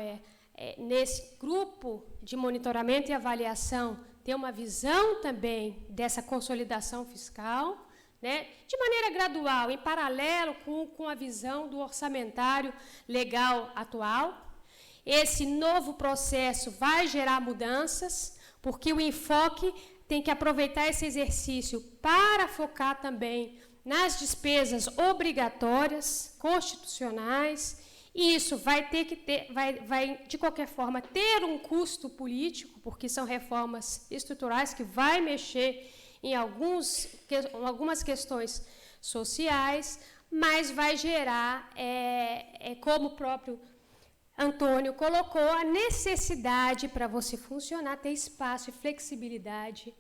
nesse grupo de monitoramento e avaliação, ter uma visão também dessa consolidação fiscal, né, de maneira gradual, em paralelo com a visão do orçamentário legal atual. Esse novo processo vai gerar mudanças, porque o enfoque tem que aproveitar esse exercício para focar também nas despesas obrigatórias, constitucionais, e isso vai ter que vai de qualquer forma ter um custo político, porque são reformas estruturais que vai mexer em algumas questões sociais, mas vai gerar, como o próprio Antônio colocou, a necessidade para você funcionar, ter espaço e flexibilidade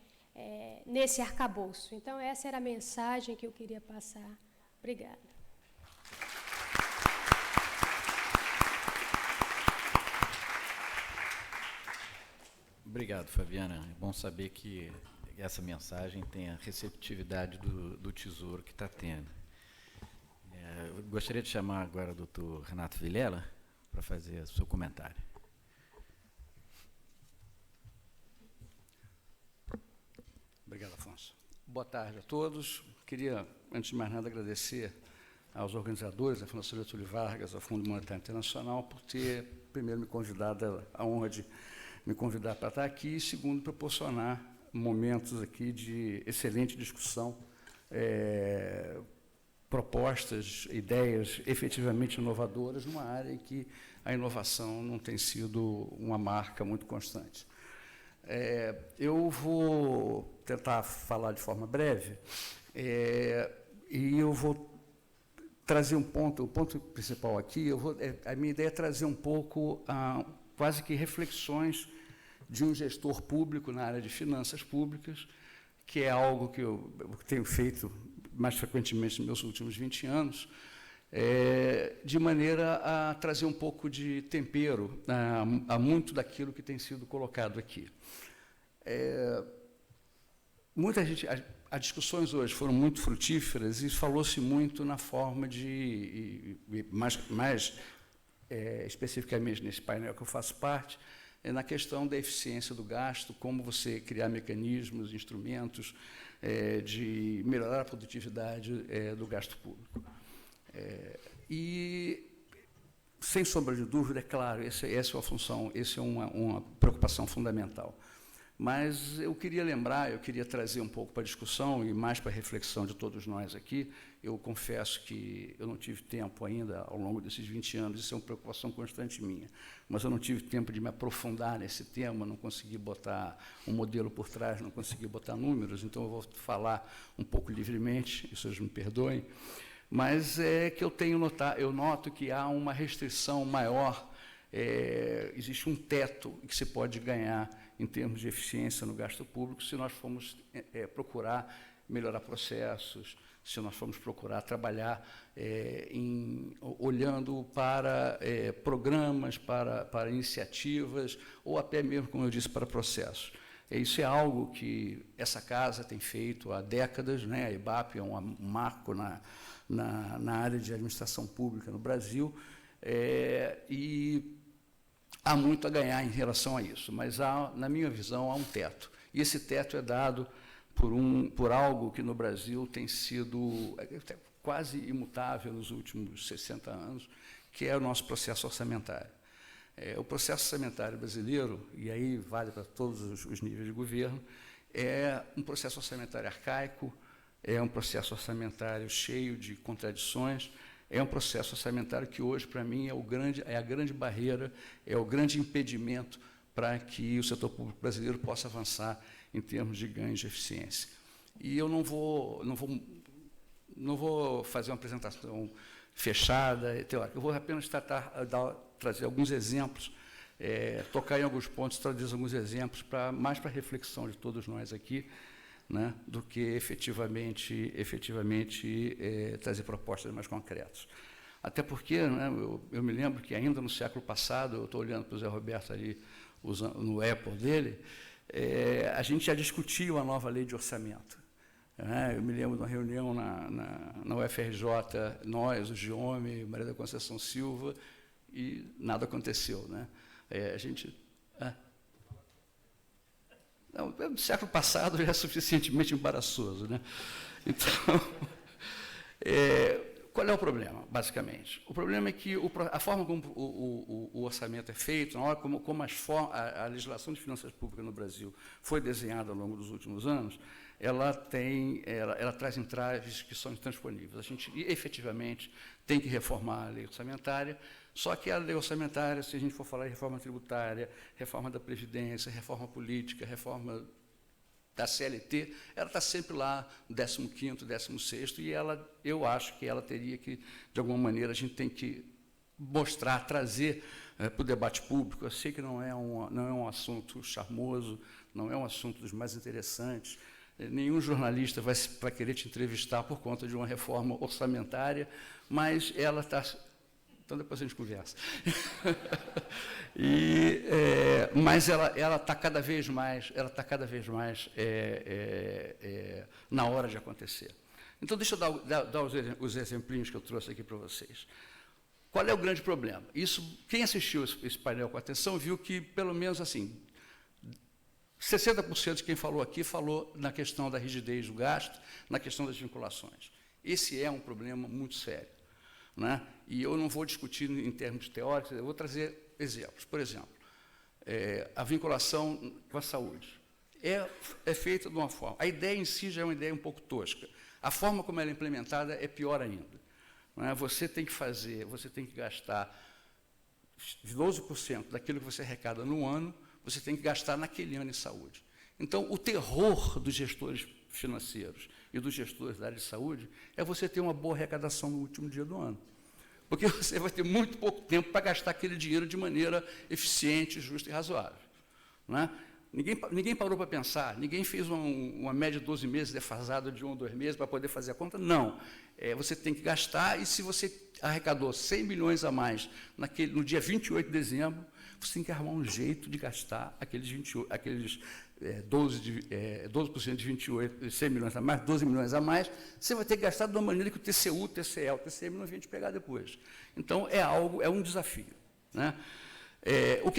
nesse arcabouço. Então, essa era a mensagem que eu queria passar. Obrigada. Obrigado, Fabiana. É bom saber que essa mensagem tem a receptividade do Tesouro que está tendo. Eu gostaria de chamar agora o doutor Renato Vilela para fazer o seu comentário. Obrigado, Afonso. Boa tarde a todos. Queria, antes de mais nada, agradecer aos organizadores, à Fundação Getúlio Vargas, ao Fundo Monetário Internacional, por ter, primeiro, me convidado, a honra de me convidar para estar aqui, e, segundo, proporcionar momentos aqui de excelente discussão, propostas, ideias efetivamente inovadoras numa área em que a inovação não tem sido uma marca muito constante. Eu vou tentar falar de forma breve, e eu vou trazer um ponto, o ponto principal aqui, a minha ideia é trazer um pouco, quase que reflexões de um gestor público na área de finanças públicas, que é algo que eu tenho feito mais frequentemente nos meus últimos 20 anos, de maneira a trazer um pouco de tempero a muito daquilo que tem sido colocado aqui. Muita gente, as discussões hoje foram muito frutíferas e falou-se muito na forma de, mais especificamente nesse painel que eu faço parte, na questão da eficiência do gasto, como você criar mecanismos, instrumentos de melhorar a produtividade do gasto público. E, sem sombra de dúvida, é claro, essa é uma função, essa é uma preocupação fundamental. Mas eu queria trazer um pouco para a discussão e mais para a reflexão de todos nós aqui. Eu confesso que eu não tive tempo ainda, ao longo desses 20 anos, isso é uma preocupação constante minha, mas eu não tive tempo de me aprofundar nesse tema, não consegui botar um modelo por trás, não consegui botar números, então eu vou falar um pouco livremente, e vocês me perdoem, mas é que eu noto que há uma restrição maior, existe um teto que se pode ganhar em termos de eficiência no gasto público, se nós formos procurar melhorar processos, se nós formos procurar trabalhar olhando para programas, para iniciativas, ou até mesmo, como eu disse, para processos. Isso é algo que essa casa tem feito há décadas, né? A IBAP é um marco na área de administração pública no Brasil, e há muito a ganhar em relação a isso, mas, na minha visão, há um teto. E esse teto é dado por algo que no Brasil tem sido quase imutável nos últimos 60 anos, que é o nosso processo orçamentário. O processo orçamentário brasileiro, e aí vale para todos os níveis de governo, é um processo orçamentário arcaico, é um processo orçamentário cheio de contradições, é um processo orçamentário que hoje, para mim, é a grande barreira, é o grande impedimento para que o setor público brasileiro possa avançar em termos de ganhos de eficiência. E eu não vou fazer uma apresentação fechada e teórica, eu vou apenas trazer alguns exemplos, tocar em alguns pontos, trazer alguns exemplos, mais para a reflexão de todos nós aqui, né, do que efetivamente trazer propostas mais concretas. Até porque, né, eu me lembro que ainda no século passado, eu estou olhando para o Zé Roberto ali, no Apple dele, a gente já discutia uma nova lei de orçamento. Eu me lembro de uma reunião na UFRJ, nós, o Giome, Maria da Conceição Silva, e nada aconteceu. Né? A gente... Não, no século passado já é suficientemente embaraçoso. Né? Então, qual é o problema, basicamente? O problema é que a forma como o orçamento é feito, como a legislação de finanças públicas no Brasil foi desenhada ao longo dos últimos anos, ela traz entraves que são intransponíveis. A gente, efetivamente, tem que reformar a lei orçamentária, só que a lei orçamentária, se a gente for falar de reforma tributária, reforma da Previdência, reforma política, reforma da CLT, ela está sempre lá, 15º, 16º, e eu acho que ela teria que, de alguma maneira, a gente tem que mostrar, trazer para o debate público. Eu sei que não é um assunto charmoso, não é um assunto dos mais interessantes, nenhum jornalista vai querer te entrevistar por conta de uma reforma orçamentária, mas ela está... Então, depois a gente conversa. Mas ela está cada vez mais, na hora de acontecer. Então, deixa eu dar os exemplinhos que eu trouxe aqui para vocês. Qual é o grande problema? Quem assistiu esse painel com atenção viu que, pelo menos, assim, 60% de quem falou aqui falou na questão da rigidez do gasto, na questão das vinculações. Esse é um problema muito sério. Né? E eu não vou discutir em termos teóricos, eu vou trazer exemplos. Por exemplo, a vinculação com a saúde é feita de uma forma... A ideia em si já é uma ideia um pouco tosca. A forma como ela é implementada é pior ainda. Não é? Você tem que gastar 12% daquilo que você arrecada no ano, você tem que gastar naquele ano em saúde. Então, o terror dos gestores financeiros e dos gestores da área de saúde é você ter uma boa arrecadação no último dia do ano. Porque você vai ter muito pouco tempo para gastar aquele dinheiro de maneira eficiente, justa e razoável. Não é? Ninguém parou para pensar, ninguém fez uma média de 12 meses defasada de 1 ou 2 meses para poder fazer a conta. Não. Você tem que gastar, e se você arrecadou 100 milhões a mais no dia 28 de dezembro, você tem que arrumar um jeito de gastar aqueles 12% de 28, 100 milhões a mais, 12 milhões a mais, você vai ter que gastar de uma maneira que o TCU, o TCL, o TCM não vem te pegar depois. Então, é um desafio. Né? O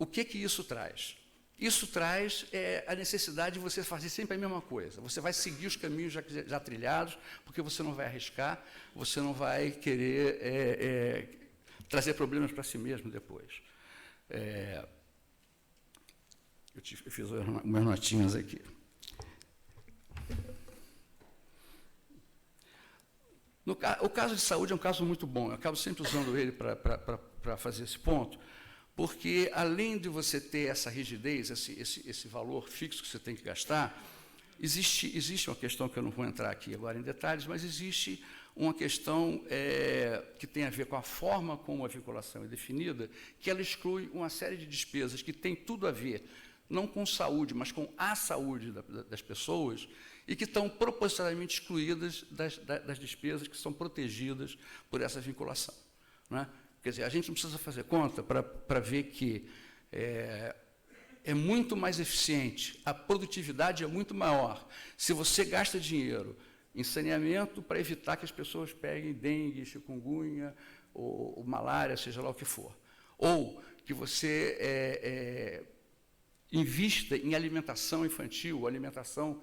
que isso traz? Isso traz a necessidade de você fazer sempre a mesma coisa. Você vai seguir os caminhos já trilhados, porque você não vai arriscar, você não vai querer trazer problemas para si mesmo depois. Eu fiz umas notinhas aqui. O caso de saúde é um caso muito bom, eu acabo sempre usando ele para fazer esse ponto, porque, além de você ter essa rigidez, esse valor fixo que você tem que gastar, existe uma questão que eu não vou entrar aqui agora em detalhes, mas existe uma questão que tem a ver com a forma como a vinculação é definida, que ela exclui uma série de despesas que tem tudo a ver, não com saúde, mas com a saúde das pessoas, e que estão propositalmente excluídas das despesas que são protegidas por essa vinculação. Né? Quer dizer, a gente não precisa fazer conta para ver que é muito mais eficiente, a produtividade é muito maior se você gasta dinheiro em saneamento para evitar que as pessoas peguem dengue, chikungunya ou malária, seja lá o que for. Ou que você invista em alimentação infantil, alimentação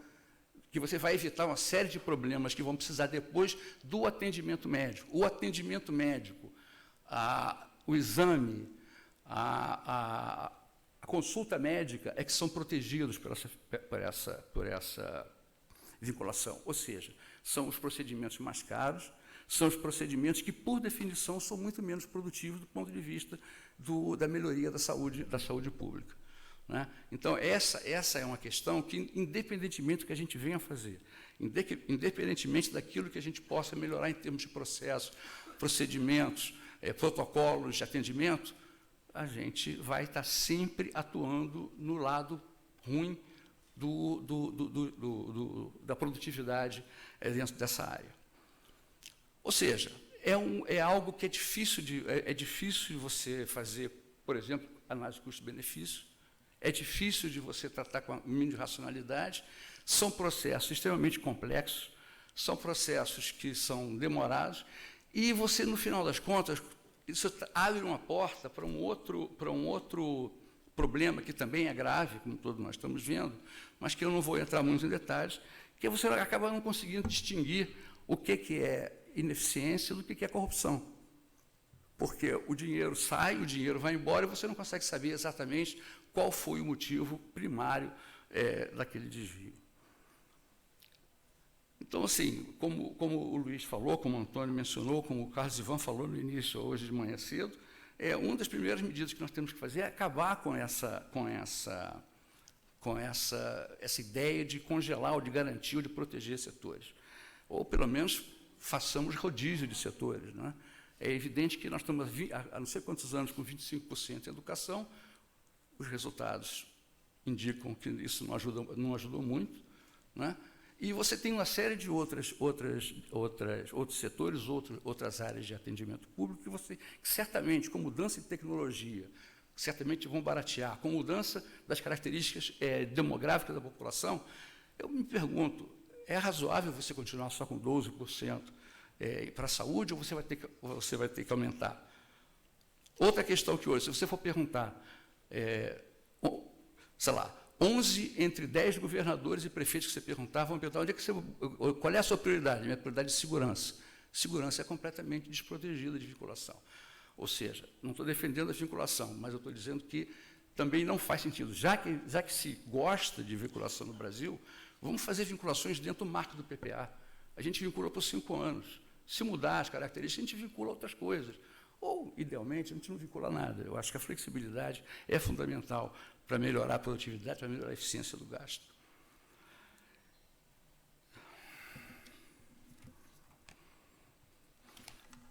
que você vai evitar uma série de problemas que vão precisar depois do atendimento médico. O atendimento médico, o exame, a consulta médica é que são protegidos por essa vinculação. Ou seja, são os procedimentos mais caros, são os procedimentos que, por definição, são muito menos produtivos do ponto de vista da melhoria da saúde pública. Né? Então, essa é uma questão que, independentemente do que a gente venha fazer, independentemente daquilo que a gente possa melhorar em termos de processo, procedimentos, protocolos de atendimento, a gente vai estar sempre atuando no lado ruim da produtividade dentro dessa área. Ou seja, é algo que é difícil de você fazer, por exemplo, análise de custo-benefício, é difícil de você tratar com o mínimo de racionalidade, são processos extremamente complexos, são processos que são demorados, e você, no final das contas, isso abre uma porta para um outro problema que também é grave, como todos nós estamos vendo, mas que eu não vou entrar muito em detalhes, que você acaba não conseguindo distinguir o que é ineficiência do que é corrupção. Porque o dinheiro sai, o dinheiro vai embora e você não consegue saber exatamente qual foi o motivo primário daquele desvio. Então, assim, como o Luiz falou, como o Antônio mencionou, como o Carlos Ivan falou no início, hoje de manhã cedo, uma das primeiras medidas que nós temos que fazer é acabar com essa ideia de congelar, ou de garantir, ou de proteger setores. Ou, pelo menos, façamos rodízio de setores. Né? É evidente que nós estamos há não sei quantos anos com 25% em educação, os resultados indicam que isso não ajudou muito, né? E você tem uma série de outros setores, outras áreas de atendimento público que certamente, com mudança de tecnologia, certamente vão baratear, com mudança das características demográficas da população. Eu me pergunto, é razoável você continuar só com 12% para a saúde, ou você vai ter que aumentar? Outra questão que hoje, se você for perguntar, sei lá, 11 entre 10 governadores e prefeitos que você perguntar, vão perguntar qual é a sua prioridade? Minha prioridade é segurança. Segurança é completamente desprotegida de vinculação. Ou seja, não estou defendendo a vinculação, mas eu estou dizendo que também não faz sentido. Já que se gosta de vinculação no Brasil, vamos fazer vinculações dentro do marco do PPA. A gente vincula por 5 anos. Se mudar as características, a gente vincula outras coisas. Ou, idealmente, a gente não vincula nada. Eu acho que a flexibilidade é fundamental para melhorar a produtividade, para melhorar a eficiência do gasto.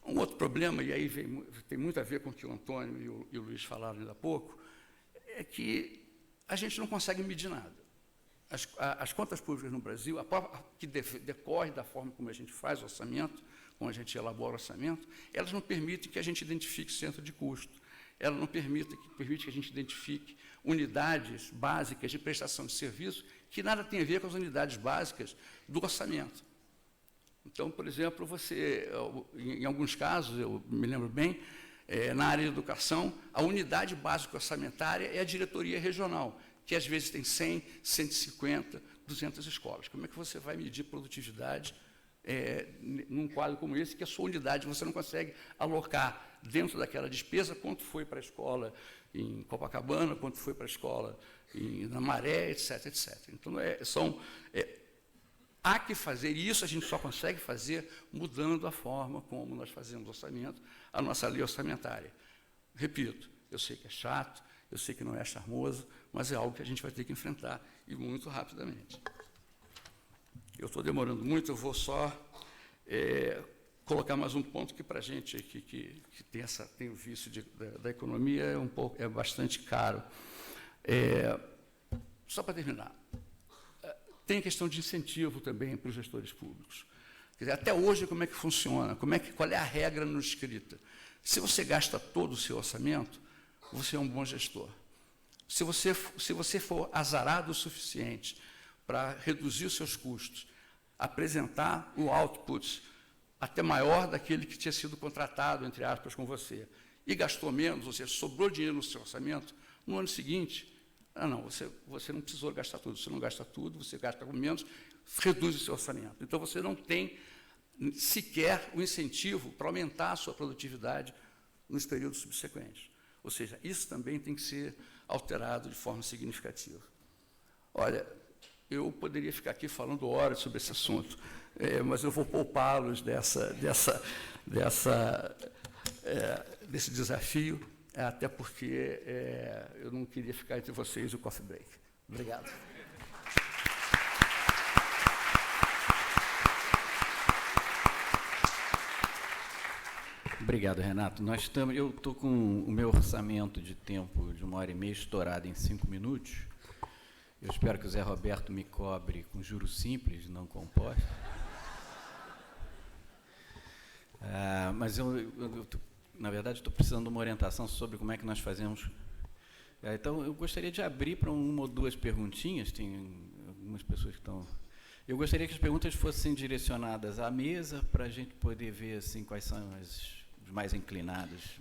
Um outro problema, e aí tem muito a ver com o que o Antônio e o Luiz falaram ainda há pouco, é que a gente não consegue medir nada. As contas públicas no Brasil, que decorre da forma como a gente faz o orçamento, como a gente elabora o orçamento, elas não permitem que a gente identifique centro de custo. Ela não permite que a gente identifique unidades básicas de prestação de serviço que nada tem a ver com as unidades básicas do orçamento. Então, por exemplo, em alguns casos, eu me lembro bem, na área de educação, a unidade básica orçamentária é a diretoria regional, que às vezes tem 100, 150, 200 escolas. Como é que você vai medir produtividade num quadro como esse, que a sua unidade você não consegue alocar dentro daquela despesa quanto foi para a escola em Copacabana, quanto foi para a escola na Maré, etc, etc. Então, há que fazer, e isso a gente só consegue fazer mudando a forma como nós fazemos orçamento, a nossa lei orçamentária. Repito, eu sei que é chato, eu sei que não é charmoso, mas é algo que a gente vai ter que enfrentar, e muito rapidamente. Eu estou demorando muito, eu vou só colocar mais um ponto que, para a gente que tem o vício da economia, é bastante caro. Só para terminar, tem a questão de incentivo também para os gestores públicos. Quer dizer, até hoje, como é que funciona? Qual é a regra no escrita? Se você gasta todo o seu orçamento, você é um bom gestor. Se você for azarado o suficiente para reduzir os seus custos, apresentar o output até maior daquele que tinha sido contratado, entre aspas, com você, e gastou menos, ou seja, sobrou dinheiro no seu orçamento, no ano seguinte, não, você não precisou gastar tudo, você não gasta tudo, você gasta com menos, reduz o seu orçamento. Então, você não tem sequer o incentivo para aumentar a sua produtividade nos períodos subsequentes. Ou seja, isso também tem que ser alterado de forma significativa. Olha, eu poderia ficar aqui falando horas sobre esse assunto, mas eu vou poupá-los desse desafio, até porque eu não queria ficar entre vocês e o coffee break. Obrigado. Obrigado, Renato. Eu estou com o meu orçamento de tempo de 1h30 estourado em 5 minutos. Eu espero que o Zé Roberto me cobre com juros simples, não compostos. Mas na verdade, estou precisando de uma orientação sobre como é que nós fazemos. Então, eu gostaria de abrir para uma ou duas perguntinhas. Tem algumas pessoas que estão... Eu gostaria que as perguntas fossem direcionadas à mesa, para a gente poder ver assim, quais são os mais inclinados,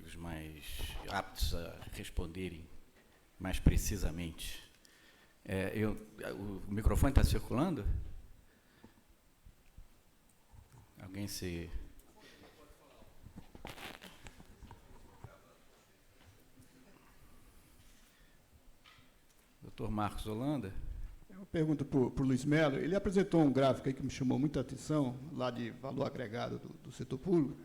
os mais aptos a responderem mais precisamente. O microfone está circulando? Alguém se... Doutor Marcos Holanda? Uma pergunta para o Luiz Melo. Ele apresentou um gráfico aí que me chamou muita atenção, lá de valor agregado do setor público,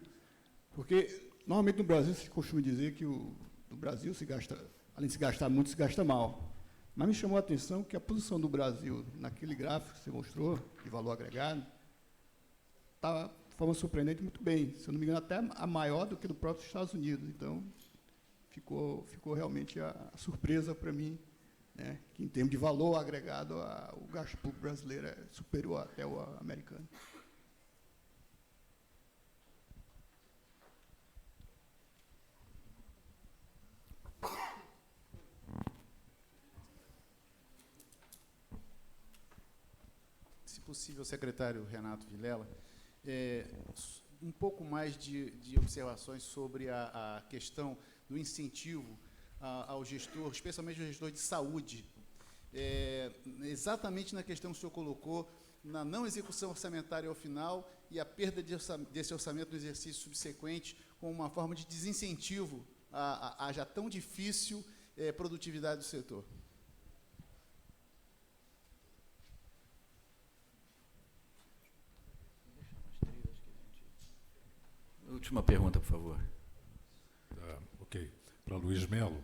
porque normalmente no Brasil se costuma dizer que no Brasil se gasta, além de se gastar muito, se gasta mal. Mas me chamou a atenção que a posição do Brasil naquele gráfico que você mostrou, de valor agregado, está de forma surpreendente muito bem. Se eu não me engano, até a maior do que do próprio Estados Unidos. Então, ficou realmente a surpresa para mim, né, que em termos de valor agregado, o gasto público brasileiro é superior até o americano. Se possível, secretário Renato Vilela, um pouco mais de observações sobre a questão do incentivo ao gestor, especialmente ao gestor de saúde, exatamente na questão que o senhor colocou, na não execução orçamentária ao final e a perda desse orçamento no exercício subsequente, como uma forma de desincentivo à já tão difícil produtividade do setor. Última pergunta, por favor. Ok. Para Luiz Melo,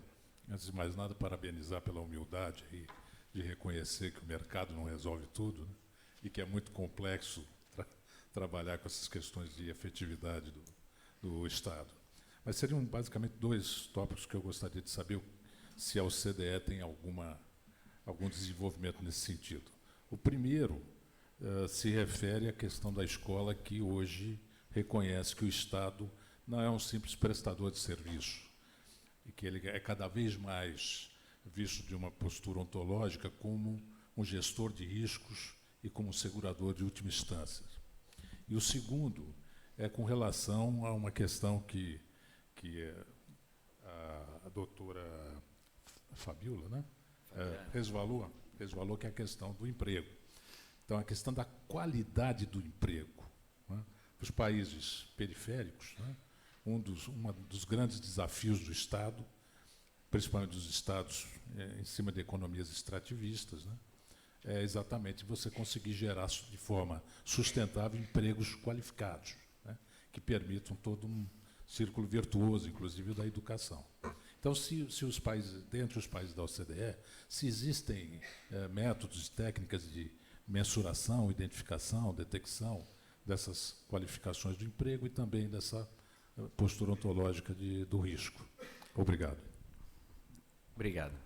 antes de mais nada, parabenizar pela humildade aí de reconhecer que o mercado não resolve tudo, né, e que é muito complexo trabalhar com essas questões de efetividade do Estado. Mas seriam basicamente dois tópicos que eu gostaria de saber se a OCDE tem algum desenvolvimento nesse sentido. O primeiro se refere à questão da escola, que hoje reconhece que o Estado não é um simples prestador de serviço, e que ele é cada vez mais visto de uma postura ontológica como um gestor de riscos e como um segurador de última instância. E o segundo é com relação a uma questão que a doutora Fabiola, né, resvalou, que é a questão do emprego. Então, a questão da qualidade do emprego. Né, os países periféricos, né, um dos grandes desafios do Estado, principalmente dos Estados em cima de economias extrativistas, né, é exatamente você conseguir gerar de forma sustentável empregos qualificados, né, que permitam todo um círculo virtuoso, inclusive da educação. Então, se os países, dentre os países da OCDE, se existem métodos e técnicas de mensuração, identificação, detecção dessas qualificações do emprego e também dessa postura ontológica do risco. Obrigado. Obrigado.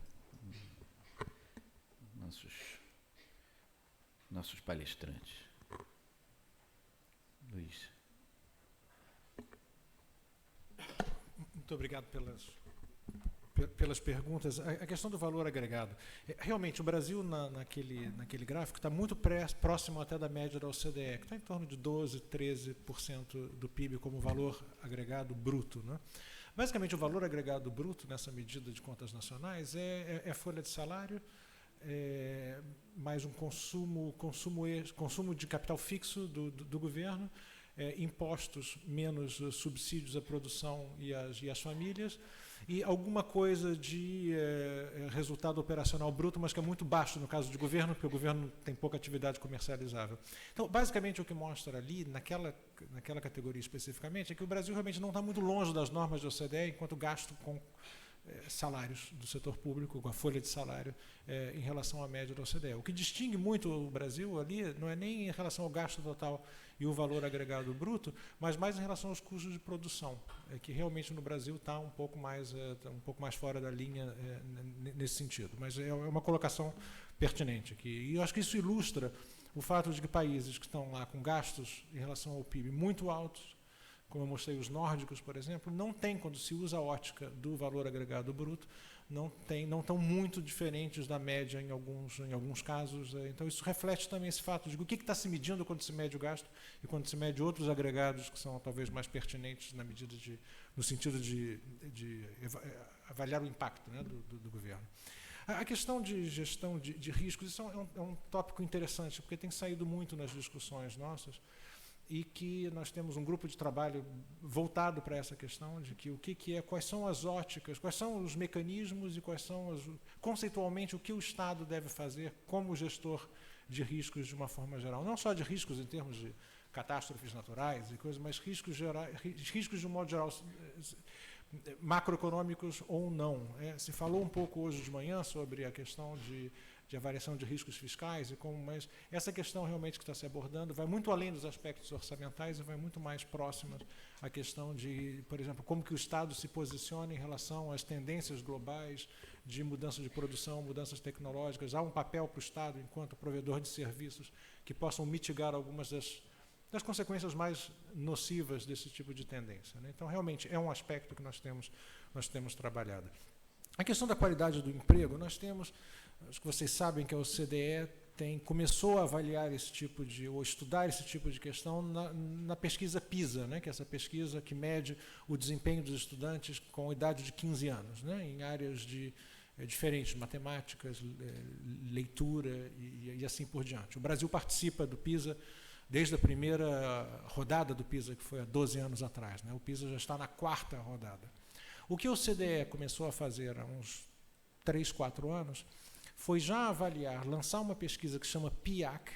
Nossos palestrantes. Luiz. Muito Muito obrigado pelas perguntas. A questão do valor agregado. Realmente, o Brasil, naquele gráfico, está muito próximo até da média da OCDE, que está em torno de 12%, 13% do PIB como valor agregado bruto, né? Basicamente, o valor agregado bruto, nessa medida de contas nacionais, é folha de salário, mais um consumo de capital fixo do governo, impostos menos subsídios à produção e às famílias, e alguma coisa de resultado operacional bruto, mas que é muito baixo no caso de governo, porque o governo tem pouca atividade comercializável. Então, basicamente, o que mostra ali, naquela categoria especificamente, é que o Brasil realmente não está muito longe das normas da OCDE, enquanto gasto com salários do setor público, com a folha de salário, em relação à média da OCDE. O que distingue muito o Brasil ali não é nem em relação ao gasto total e o valor agregado bruto, mas mais em relação aos custos de produção, que realmente no Brasil está um pouco mais fora da linha nesse sentido. Mas é uma colocação pertinente aqui. E eu acho que isso ilustra o fato de que países que estão lá com gastos em relação ao PIB muito altos, como eu mostrei, os nórdicos, por exemplo, não tem, quando se usa a ótica do valor agregado bruto, não estão muito diferentes da média em alguns casos. Então, isso reflete também esse fato de o que está se medindo quando se mede o gasto e quando se mede outros agregados que são talvez mais pertinentes no sentido de avaliar o impacto, né, do governo. A questão de gestão de riscos, isso é um tópico interessante, porque tem saído muito nas discussões nossas, e que nós temos um grupo de trabalho voltado para essa questão de que quais são as óticas, quais são os mecanismos e quais são, conceitualmente, o que o Estado deve fazer como gestor de riscos de uma forma geral. Não só de riscos em termos de catástrofes naturais e coisas, mas riscos de um modo geral, macroeconômicos ou não. Se falou um pouco hoje de manhã sobre a questão de avaliação de riscos fiscais, mas essa questão realmente que está se abordando vai muito além dos aspectos orçamentais e vai muito mais próxima à questão de, por exemplo, como que o Estado se posiciona em relação às tendências globais de mudança de produção, mudanças tecnológicas. Há um papel para o Estado, enquanto provedor de serviços, que possam mitigar algumas das consequências mais nocivas desse tipo de tendência, né? Então, realmente, é um aspecto que nós temos trabalhado. A questão da qualidade do emprego, nós temos, acho que vocês sabem que a OCDE começou a avaliar ou estudar esse tipo de questão na pesquisa PISA, né, que é essa pesquisa que mede o desempenho dos estudantes com idade de 15 anos, né, em áreas diferentes, matemáticas, leitura e assim por diante. O Brasil participa do PISA desde a primeira rodada do PISA, que foi há 12 anos atrás, né. O PISA já está na 4ª rodada. O que a OCDE começou a fazer há uns 3, 4 anos foi já avaliar, lançar uma pesquisa que se chama PIAC,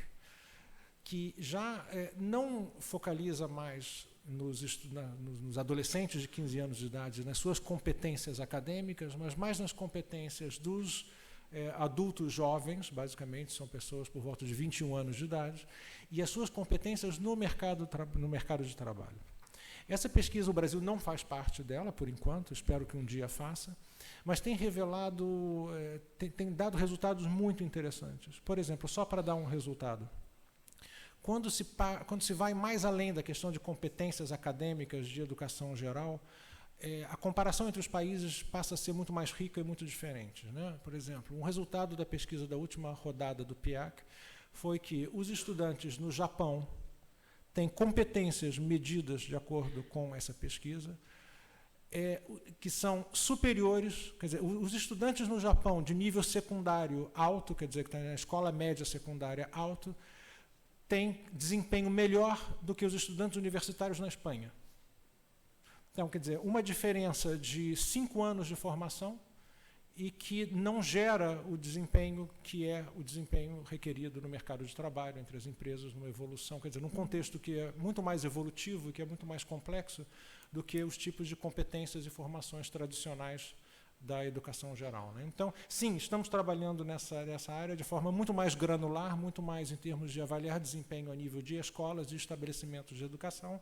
que já não focaliza mais nos adolescentes de 15 anos de idade, nas suas competências acadêmicas, mas mais nas competências dos adultos jovens, basicamente são pessoas por volta de 21 anos de idade, e as suas competências no mercado de trabalho. Essa pesquisa, o Brasil não faz parte dela, por enquanto, espero que um dia faça, mas tem revelado, tem dado resultados muito interessantes. Por exemplo, só para dar um resultado, quando se vai mais além da questão de competências acadêmicas de educação geral, a comparação entre os países passa a ser muito mais rica e muito diferente, né? Por exemplo, um resultado da pesquisa da última rodada do PIAC foi que os estudantes no Japão têm competências medidas de acordo com essa pesquisa, que são superiores, quer dizer, os estudantes no Japão de nível secundário alto, quer dizer, que está na escola média secundária alto, têm desempenho melhor do que os estudantes universitários na Espanha. Então, quer dizer, uma diferença de 5 anos de formação e que não gera o desempenho que é o desempenho requerido no mercado de trabalho, entre as empresas, numa evolução, quer dizer, num contexto que é muito mais evolutivo, que é muito mais complexo do que os tipos de competências e formações tradicionais da educação geral, né? Então, sim, estamos trabalhando nessa área de forma muito mais granular, muito mais em termos de avaliar desempenho a nível de escolas e estabelecimentos de educação,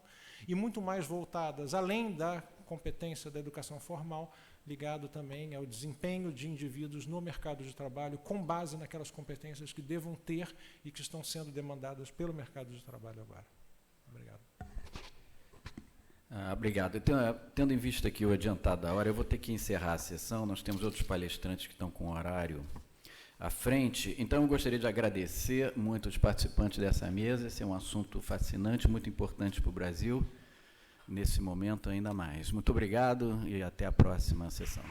e muito mais voltadas, além da competência da educação formal, ligado também ao desempenho de indivíduos no mercado de trabalho, com base naquelas competências que devam ter e que estão sendo demandadas pelo mercado de trabalho agora. Obrigado. Obrigado. Tendo em vista aqui o adiantado da hora, eu vou ter que encerrar a sessão. Nós temos outros palestrantes que estão com o horário à frente. Então, eu gostaria de agradecer muito os participantes dessa mesa. Esse é um assunto fascinante, muito importante para o Brasil, nesse momento ainda mais. Muito obrigado e até a próxima sessão.